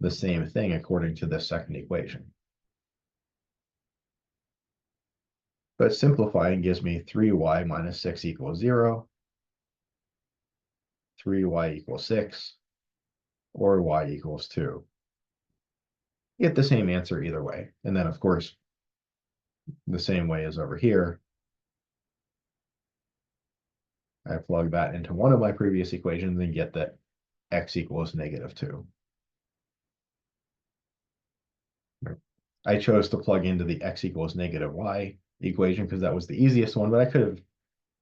the same thing according to this second equation. But simplifying gives me 3y minus 6 equals 0, 3y equals 6, or y equals 2. You get the same answer either way. And then, of course, the same way as over here, I plug that into one of my previous equations and get that x equals -2. I chose to plug into the x equals -y equation because that was the easiest one, but I could have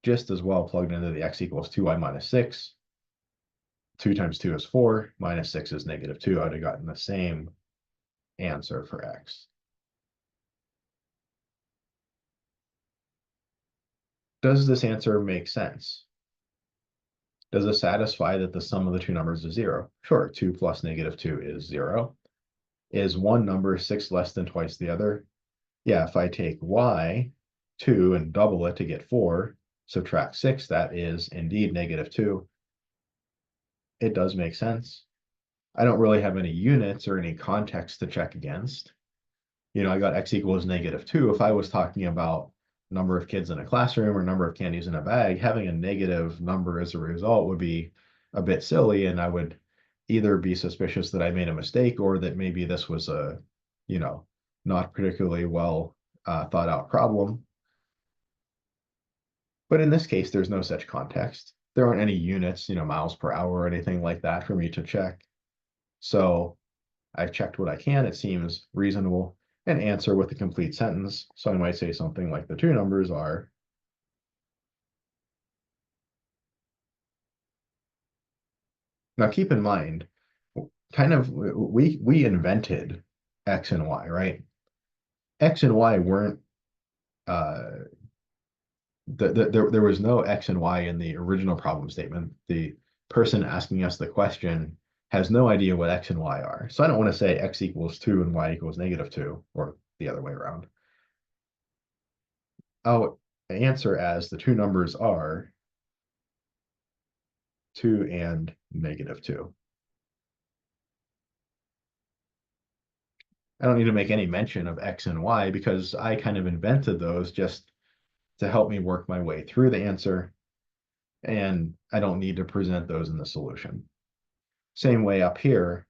just as well plugged into the x equals 2y minus 6. 2 times 2 is 4, minus 6 is -2. I would have gotten the same answer for x. Does this answer make sense? Does it satisfy that the sum of the two numbers is 0? Sure, 2 plus -2 is 0. Is one number 6 less than twice the other? Yeah, if I take y, 2, and double it to get 4, subtract 6, that is indeed -2. It does make sense. I don't really have any units or any context to check against. I got x equals -2. If I was talking about number of kids in a classroom or number of candies in a bag, having a negative number as a result would be a bit silly, and I would either be suspicious that I made a mistake or that maybe this was a, not particularly well thought out problem. But in this case, there's no such context. There aren't any units, miles per hour or anything like that for me to check. So I've checked what I can. It seems reasonable. And answer with a complete sentence. So I might say something like the two numbers are. Now keep in mind, kind of we invented x and y, right? X and y weren't there was no x and y in the original problem statement. The person asking us the question has no idea what x and y are. So I don't want to say x equals 2 and y equals -2, or the other way around. I'll answer as the two numbers are 2 and -2. I don't need to make any mention of x and y because I kind of invented those just to help me work my way through the answer, and I don't need to present those in the solution. Same way up here,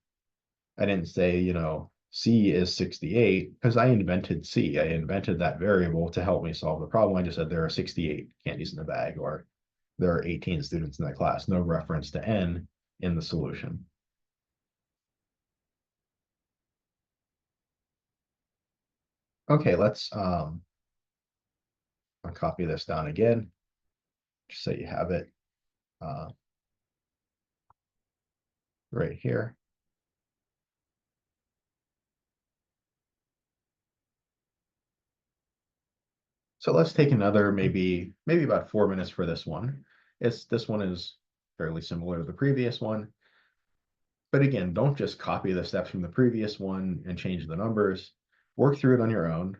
I didn't say, C is 68 because I invented C. I invented that variable to help me solve the problem. I just said there are 68 candies in the bag, or there are 18 students in that class. No reference to N in the solution. Okay, I'll copy this down again, just so you have it right here. So let's take another maybe about 4 minutes for this one. This one is fairly similar to the previous one. But again, don't just copy the steps from the previous one and change the numbers. Work through it on your own.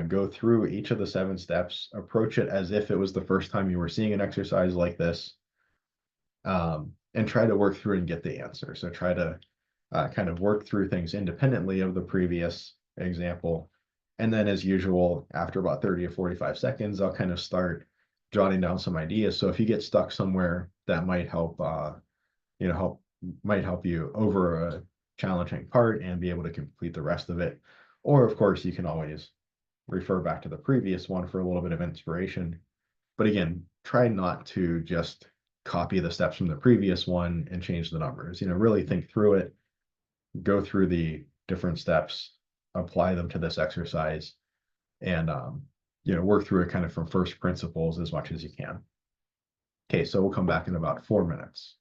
Go through each of the 7 steps, approach it as if it was the first time you were seeing an exercise like this, and try to work through and get the answer. So try to kind of work through things independently of the previous example. And then as usual, after about 30 or 45 seconds, I'll kind of start jotting down some ideas. So if you get stuck somewhere, that might help, might help you over a challenging part and be able to complete the rest of it. Or of course, you can always refer back to the previous one for a little bit of inspiration. But again, try not to just copy the steps from the previous one and change the numbers. Really think through it, go through the different steps, apply them to this exercise, and work through it kind of from first principles as much as you can. Okay, so we'll come back in about 4 minutes.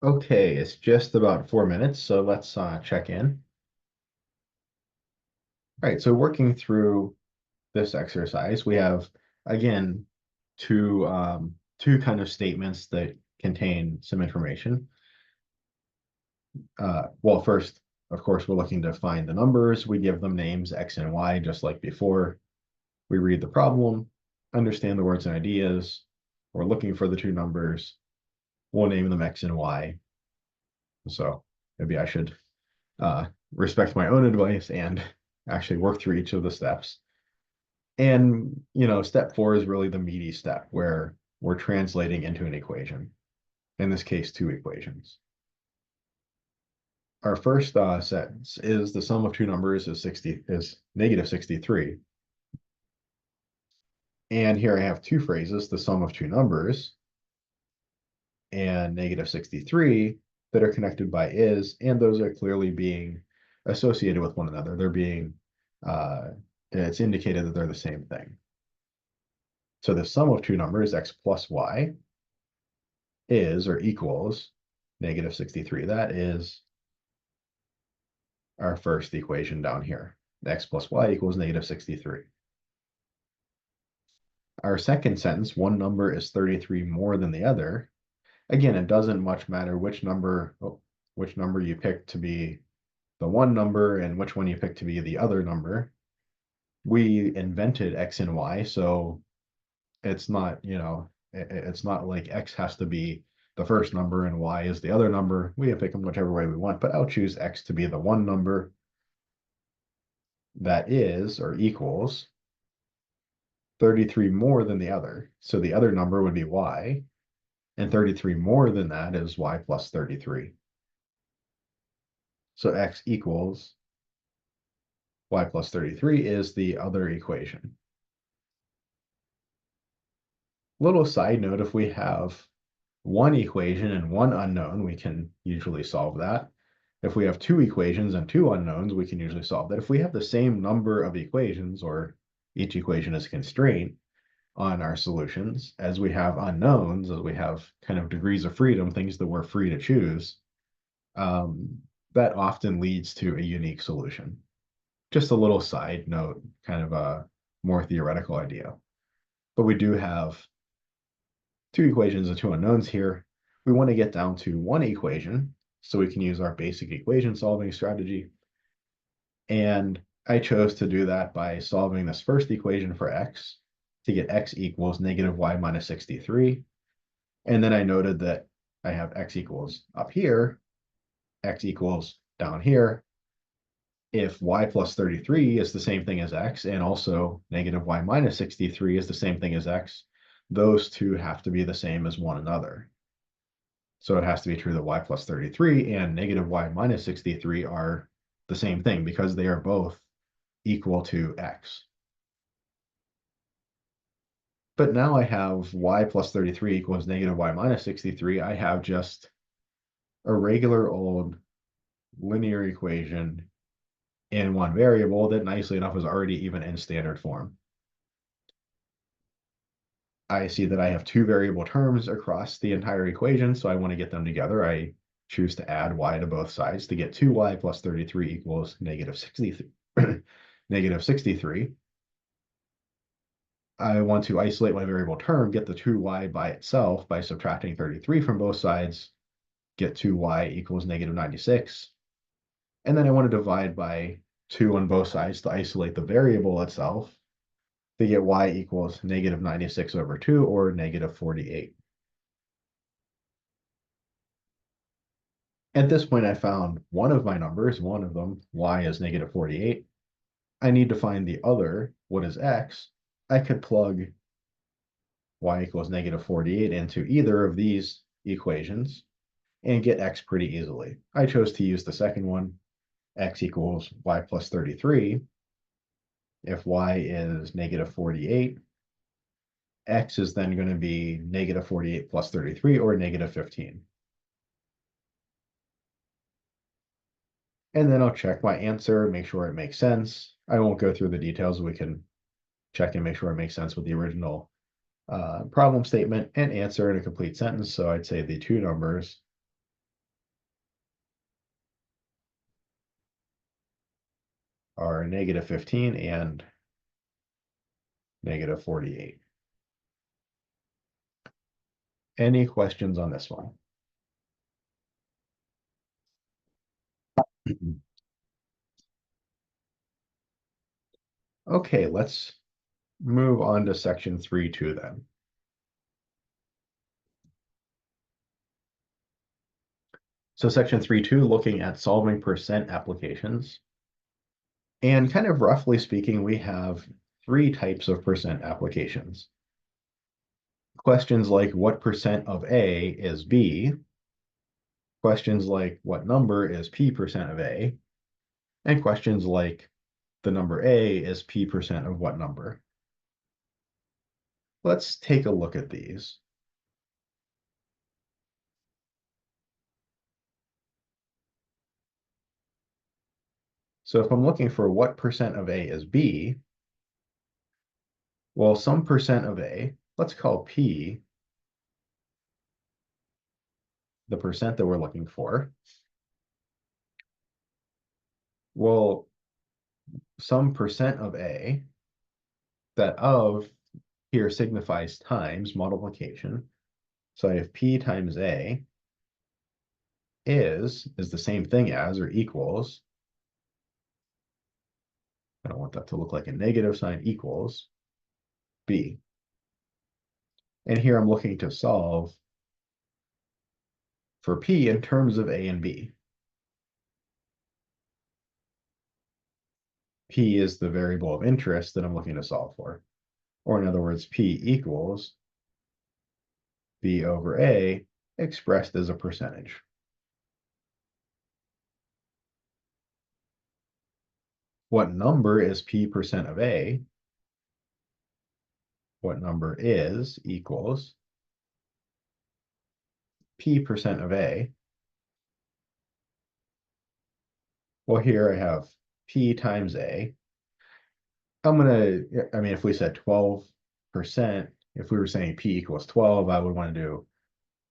Okay, it's just about 4 minutes, so let's check in. All right, so working through this exercise, we have again two kind of statements that contain some information. Well, first, of course, we're looking to find the numbers. We give them names X and Y, just like before. We read the problem, understand the words and ideas. We're looking for the two numbers. We'll name them X and Y. So maybe I should respect my own advice and actually work through each of the steps. And, step 4 is really the meaty step where we're translating into an equation. In this case, two equations. Our first sentence is the sum of two numbers is negative 63. And here I have two phrases, the sum of two numbers and negative 63 that are connected by is, and those are clearly being associated with one another. They're being, it's indicated that they're the same thing. So the sum of two numbers, x plus y, is or equals negative 63. That is our first equation down here. X plus y equals negative 63. Our second sentence, one number is 33 more than the other. Again, it doesn't much matter which number you pick to be the one number and which one you pick to be the other number. We invented x and y, so it's not, it's not like x has to be the first number and y is the other number. We can pick them whichever way we want, but I'll choose x to be the one number that is or equals 33 more than the other. So the other number would be y, and 33 more than that is y plus 33. So x equals y plus 33 is the other equation. Little side note, if we have one equation and one unknown, we can usually solve that. If we have two equations and two unknowns, we can usually solve that. If we have the same number of equations, or each equation is a constraint on our solutions, as we have unknowns, as we have kind of degrees of freedom, things that we're free to choose, that often leads to a unique solution. Just a little side note, kind of a more theoretical idea. But we do have two equations and two unknowns here. We want to get down to one equation, so we can use our basic equation solving strategy. And I chose to do that by solving this first equation for x to get x equals negative y minus 63. And then I noted that I have x equals up here, x equals down here. If y plus 33 is the same thing as x, and also negative y minus 63 is the same thing as x, those two have to be the same as one another. So it has to be true that y plus 33 and negative y minus 63 are the same thing because they are both equal to x. But now I have y plus 33 equals negative y minus 63. I have just a regular old linear equation in one variable that nicely enough is already even in standard form. I see that I have two variable terms across the entire equation, so I want to get them together. I choose to add y to both sides to get 2y plus 33 equals negative 63. Negative 63. I want to isolate my variable term, get the 2y by itself by subtracting 33 from both sides, get 2y equals negative 96. And then I want to divide by 2 on both sides to isolate the variable itself to get y equals negative 96 over 2, or negative 48. At this point, I found one of my numbers, one of them, y is negative 48. I need to find the other, what is x? I could plug y equals negative 48 into either of these equations and get x pretty easily. I chose to use the second one, x equals y plus 33. If y is negative 48, x is then going to be negative 48 plus 33, or negative 15. And then I'll check my answer, make sure it makes sense. I won't go through the details. We can check and make sure it makes sense with the original problem statement and answer in a complete sentence. So I'd say the two numbers are negative 15 and negative 48. Any questions on this one? Okay, let's move on to section 3.2 then. So section 3.2, looking at solving percent applications. And kind of roughly speaking, we have three types of percent applications. Questions like what percent of A is B? Questions like what number is P% of A? And questions like the number A is P% of what number? Let's take a look at these. So if I'm looking for what percent of A is B, well, some percent of A, let's call P the percent that we're looking for. Well, some percent of A, that of here signifies times multiplication. So I have P times A is the same thing as or equals. I don't want that to look like a negative sign, equals B. And here I'm looking to solve for P in terms of A and B. P is the variable of interest that I'm looking to solve for. Or in other words, P equals B over A expressed as a percentage. What number is P% of A? What number is equals P% of A. Well, here I have P times A. I mean, if we said 12%, if we were saying P equals 12, I would want to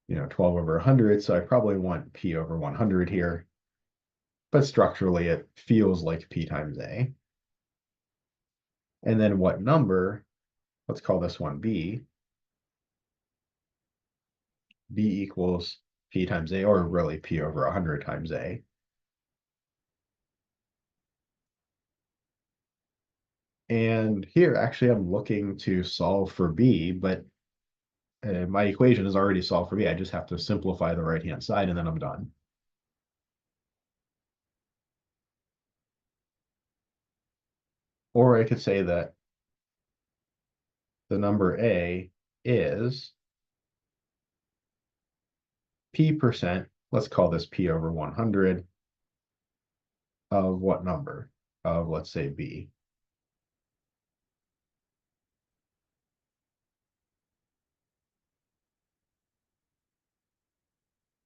do, 12 over 100. So I probably want P over 100 here. But structurally, it feels like P times A. And then what number? Let's call this one B. B equals P times A, or really P over 100 times A. And here, actually, I'm looking to solve for B, but my equation is already solved for B. I just have to simplify the right-hand side, and then I'm done. Or I could say that the number A is P%, let's call this P over 100, of what number? Of, let's say, B.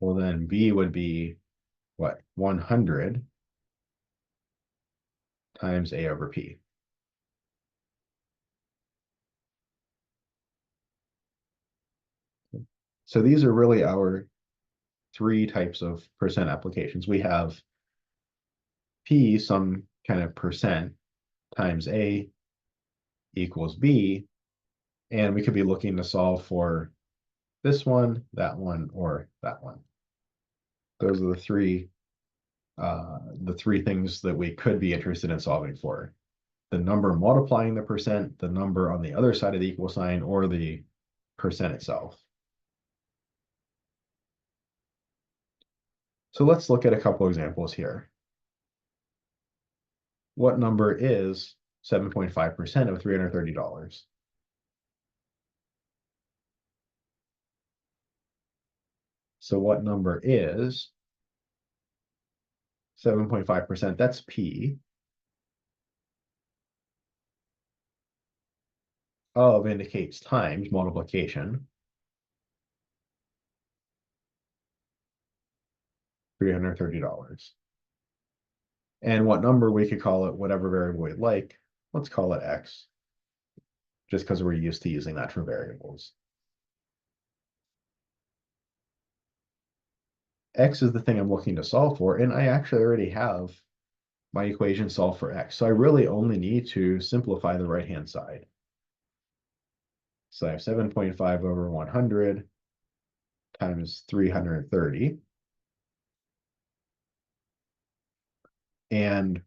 Well, then B would be, what, 100 times A over P. So these are really our three types of percent applications. We have P, some kind of percent, times A equals B, and we could be looking to solve for this one, or that one. Those are the three things that we could be interested in solving for. The number multiplying the percent, the number on the other side of the equal sign, or the percent itself. So let's look at a couple examples here. What number is 7.5% of $330? So what number is 7.5%? That's P. Of indicates times multiplication. $330. And what number, we could call it whatever variable we'd like. Let's call it X, just because we're used to using that for variables. X is the thing I'm looking to solve for, and I actually already have my equation solved for X. So I really only need to simplify the right-hand side. So I have 7.5 over 100 times 330. And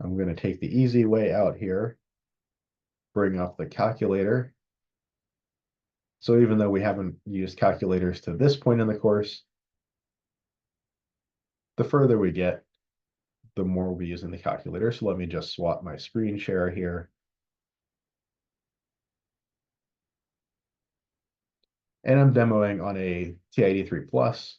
I'm going to take the easy way out here, bring up the calculator. So even though we haven't used calculators to this point in the course, the further we get, the more we'll be using the calculator. So let me just swap my screen share here. And I'm demoing on a TI-83 Plus.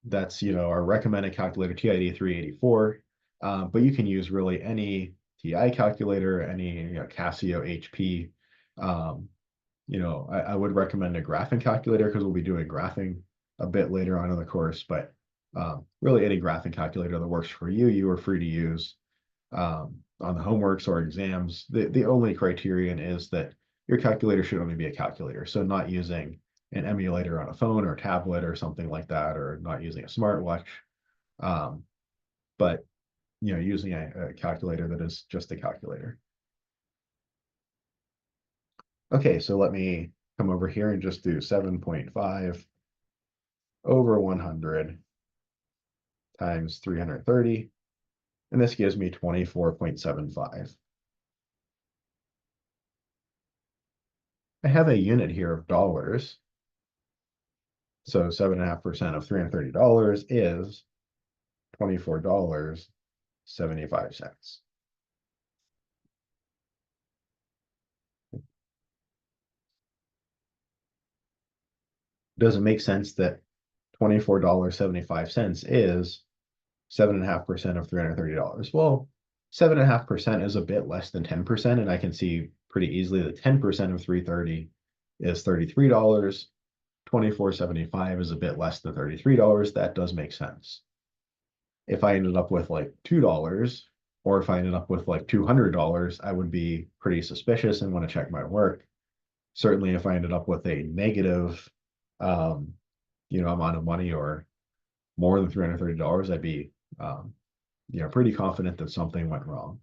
That's, our recommended calculator, TI-83 84. But you can use really any TI calculator, any Casio, HP. I would recommend a graphing calculator because we'll be doing graphing a bit later on in the course. But really any graphing calculator that works for you, you are free to use on the homeworks or exams. The only criterion is that your calculator should only be a calculator. So not using an emulator on a phone or tablet or something like that, or not using a smartwatch. But using a calculator that is just a calculator. Okay, so let me come over here and just do 7.5 over 100 times 330. And this gives me 24.75. I have a unit here of dollars. So 7.5% of $330 is $24.75. Does it make sense that $24.75 is 7.5% of $330? Well, 7.5% is a bit less than 10%, and I can see pretty easily that 10% of 330 is $33. $24.75 is a bit less than $33. That does make sense. If I ended up with like $2, or if I ended up with like $200, I would be pretty suspicious and want to check my work. Certainly, if I ended up with a negative, amount of money or more than $330, I'd be, pretty confident that something went wrong.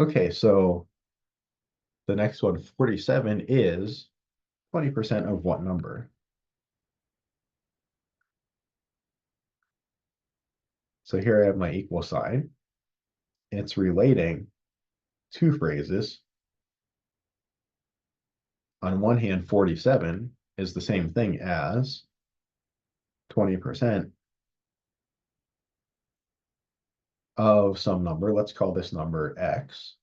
Okay, so the next one, 47, is 20% of what number? So here I have my equal sign. It's relating two phrases. On one hand, 47 is the same thing as 20% of some number. Let's call this number X.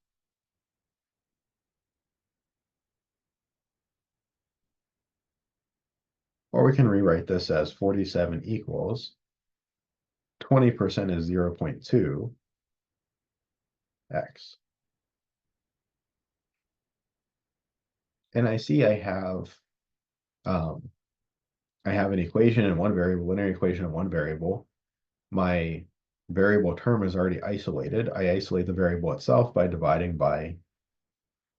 Or we can rewrite this as 47 equals 20% is 0.2 X. And I see I have an equation in one variable, linear equation in one variable. My variable term is already isolated. I isolate the variable itself by dividing by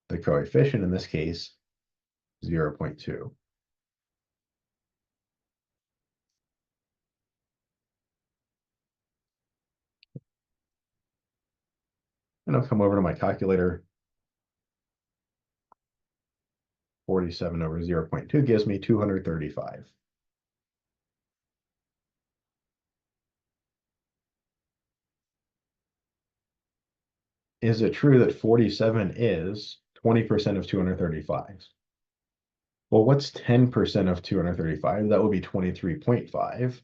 the coefficient, in this case, 0.2. And I'll come over to my calculator. 47 over 0.2 gives me 235. Is it true that 47 is 20% of 235? Well, what's 10% of 235? That would be 23.5.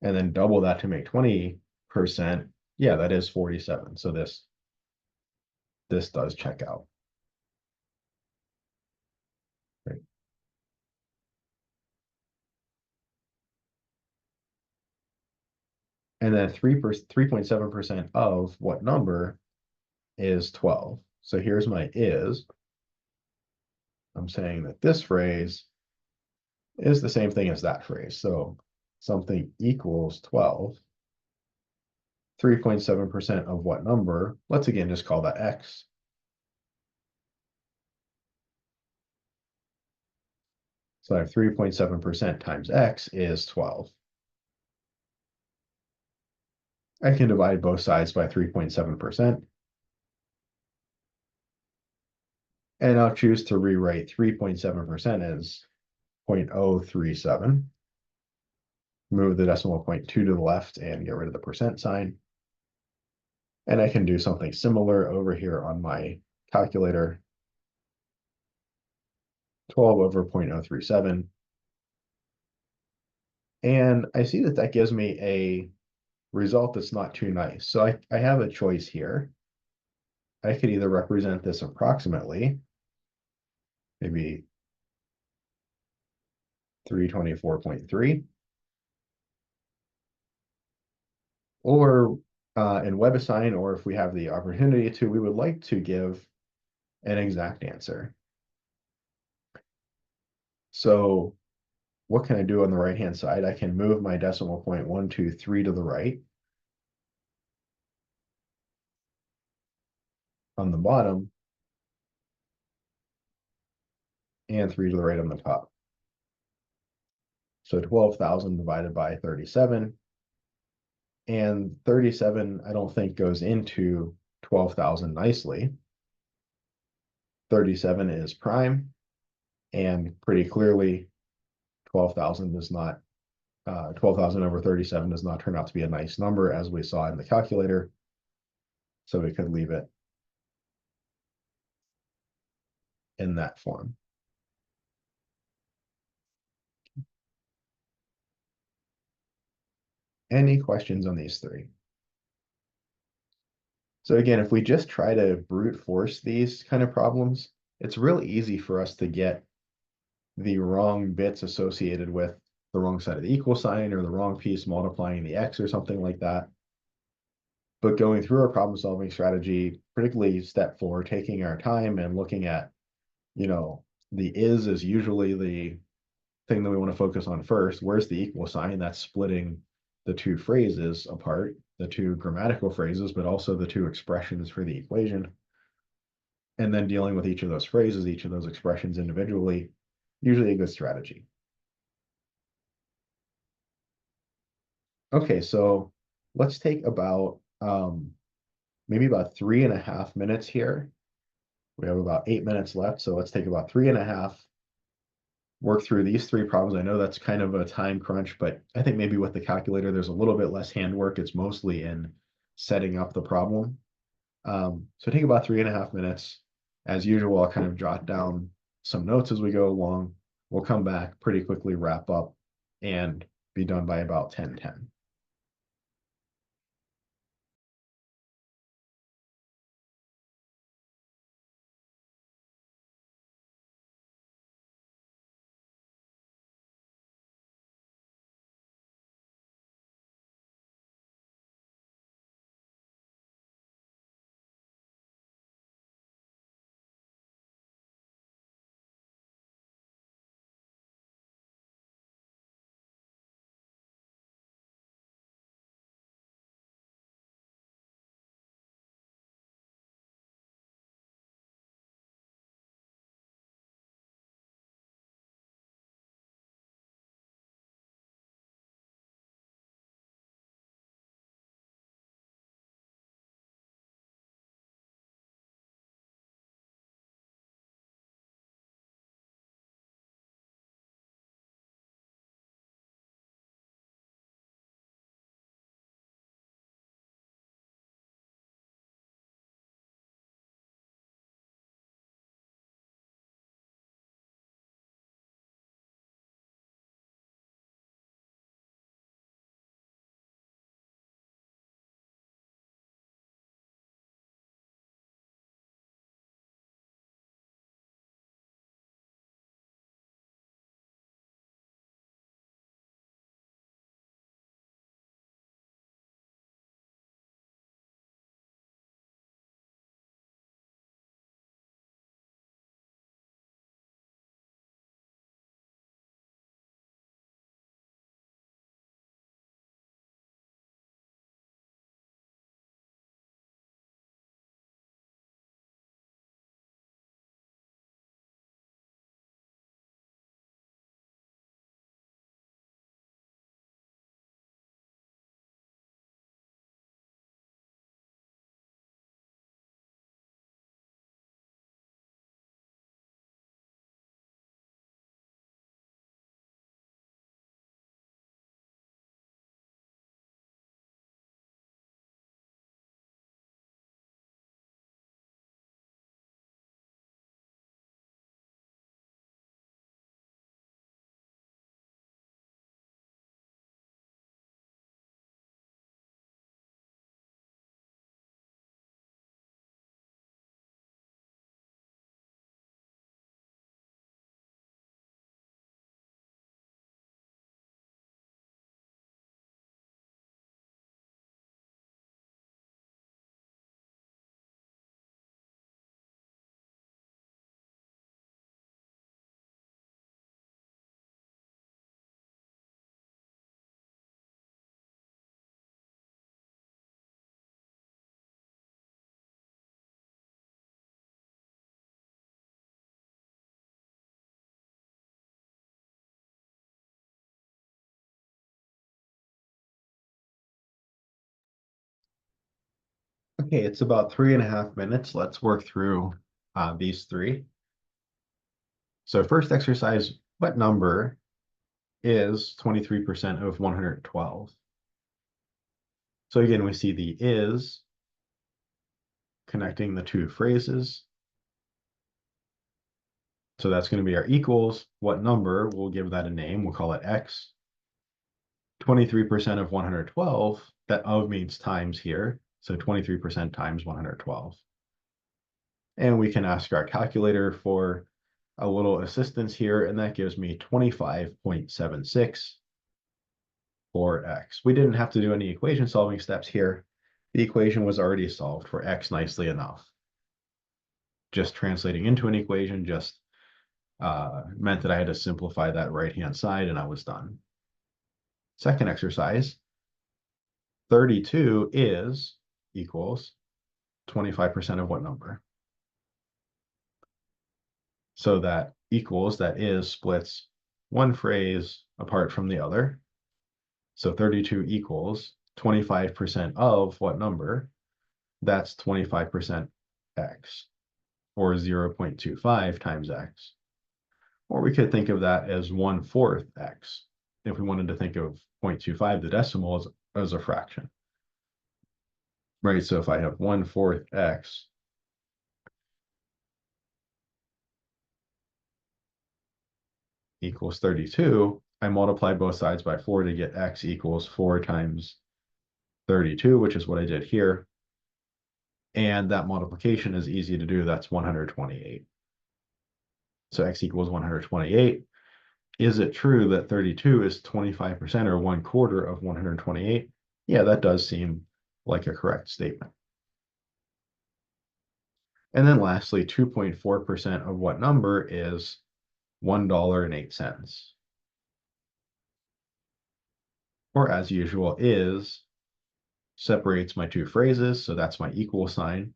And then double that to make 20%. Yeah, that is 47. So this does check out. Right. And then 3.7% of what number is 12? So here's my is. I'm saying that this phrase is the same thing as that phrase. So something equals 12. 3.7% of what number? Let's again just call that X. So I have 3.7% times X is 12. I can divide both sides by 3.7%. And I'll choose to rewrite 3.7% as 0.037. move the decimal point 2 to the left and get rid of the percent sign. And I can do something similar over here on my calculator. 12 over 0.037. And I see that that gives me a result that's not too nice. So I have a choice here. I could either represent this approximately, maybe 324.3, or in WebAssign, or if we have the opportunity to, we would like to give an exact answer. So what can I do on the right-hand side? I can move my decimal point 1, 2, 3 to the right. On the bottom, and 3 to the right on the top. So 12,000 divided by 37. And 37, I don't think goes into 12,000 nicely. 37 is prime, and pretty clearly 12,000 does not, 12,000 over 37 does not turn out to be a nice number, as we saw in the calculator. So we could leave it in that form. Any questions on these three? So again, if we just try to brute force these kind of problems, it's really easy for us to get the wrong bits associated with the wrong side of the equal sign or the wrong piece multiplying the x or something like that. But going through our problem solving strategy, particularly step 4, taking our time and looking at, the is usually the thing that we want to focus on first. Where's the equal sign? That's splitting the two phrases apart, the two grammatical phrases, but also the two expressions for the equation. And then dealing with each of those phrases, each of those expressions individually, usually a good strategy. Okay, so let's take about maybe about 3.5 minutes here. We have about 8 minutes left, so let's take about 3.5, work through these three problems. I know that's kind of a time crunch, but I think maybe with the calculator, there's a little bit less handwork. It's mostly in setting up the problem. So take about 3.5 minutes. As usual, I'll kind of jot down some notes as we go along. We'll come back pretty quickly, wrap up, and be done by about 10:10. Okay, it's about 3.5 minutes. Let's work through these three. So first exercise, what number is 23% of 112? So again, we see the is connecting the two phrases. So that's going to be our equals. What number? We'll give that a name. We'll call it x. 23% of 112, that of means times here. So 23% times 112. And we can ask our calculator for a little assistance here, and that gives me 25.76 for x. We didn't have to do any equation solving steps here. The equation was already solved for x nicely enough. Just translating into an equation just meant that I had to simplify that right-hand side, and I was done. Second exercise, 32 is equals 25% of what number? So that equals, that is, splits one phrase apart from the other. So 32 equals 25% of what number? That's 25% x, or 0.25 times x. Or we could think of that as 1/4 x, if we wanted to think of 0.25, the decimal, as a fraction. Right, so if I have 1/4 x equals 32, I multiply both sides by 4 to get x equals 4 times 32, which is what I did here. And that multiplication is easy to do. That's 128. So x equals 128. Is it true that 32 is 25% or 1/4 of 128? Yeah, that does seem like a correct statement. And then lastly, 2.4% of what number is $1.08? Or as usual, is separates my two phrases, so that's my equal sign. It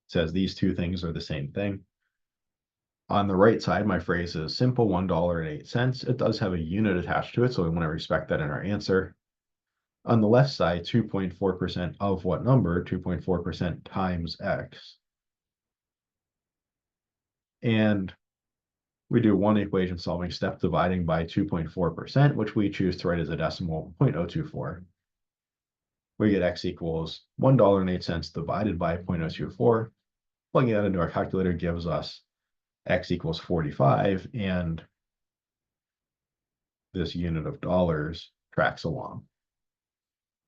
says these two things are the same thing. On the right side, my phrase is simple, $1.08. It does have a unit attached to it, so we want to respect that in our answer. On the left side, 2.4% of what number? 2.4% times x. And we do one equation solving step, dividing by 2.4%, which we choose to write as a decimal, 0.024. We get x equals $1.08 divided by 0.024. Plugging that into our calculator gives us x equals 45, and this unit of dollars tracks along.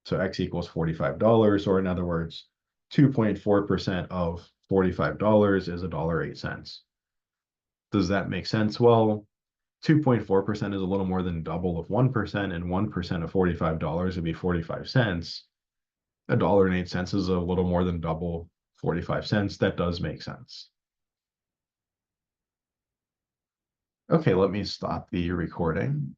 So x equals $45, or in other words, 2.4% of $45 is $1.08. Does that make sense? Well, 2.4% is a little more than double of 1%, and 1% of $45 would be 45 cents. $1.08 is a little more than double 45 cents. That does make sense. Okay, let me stop the recording.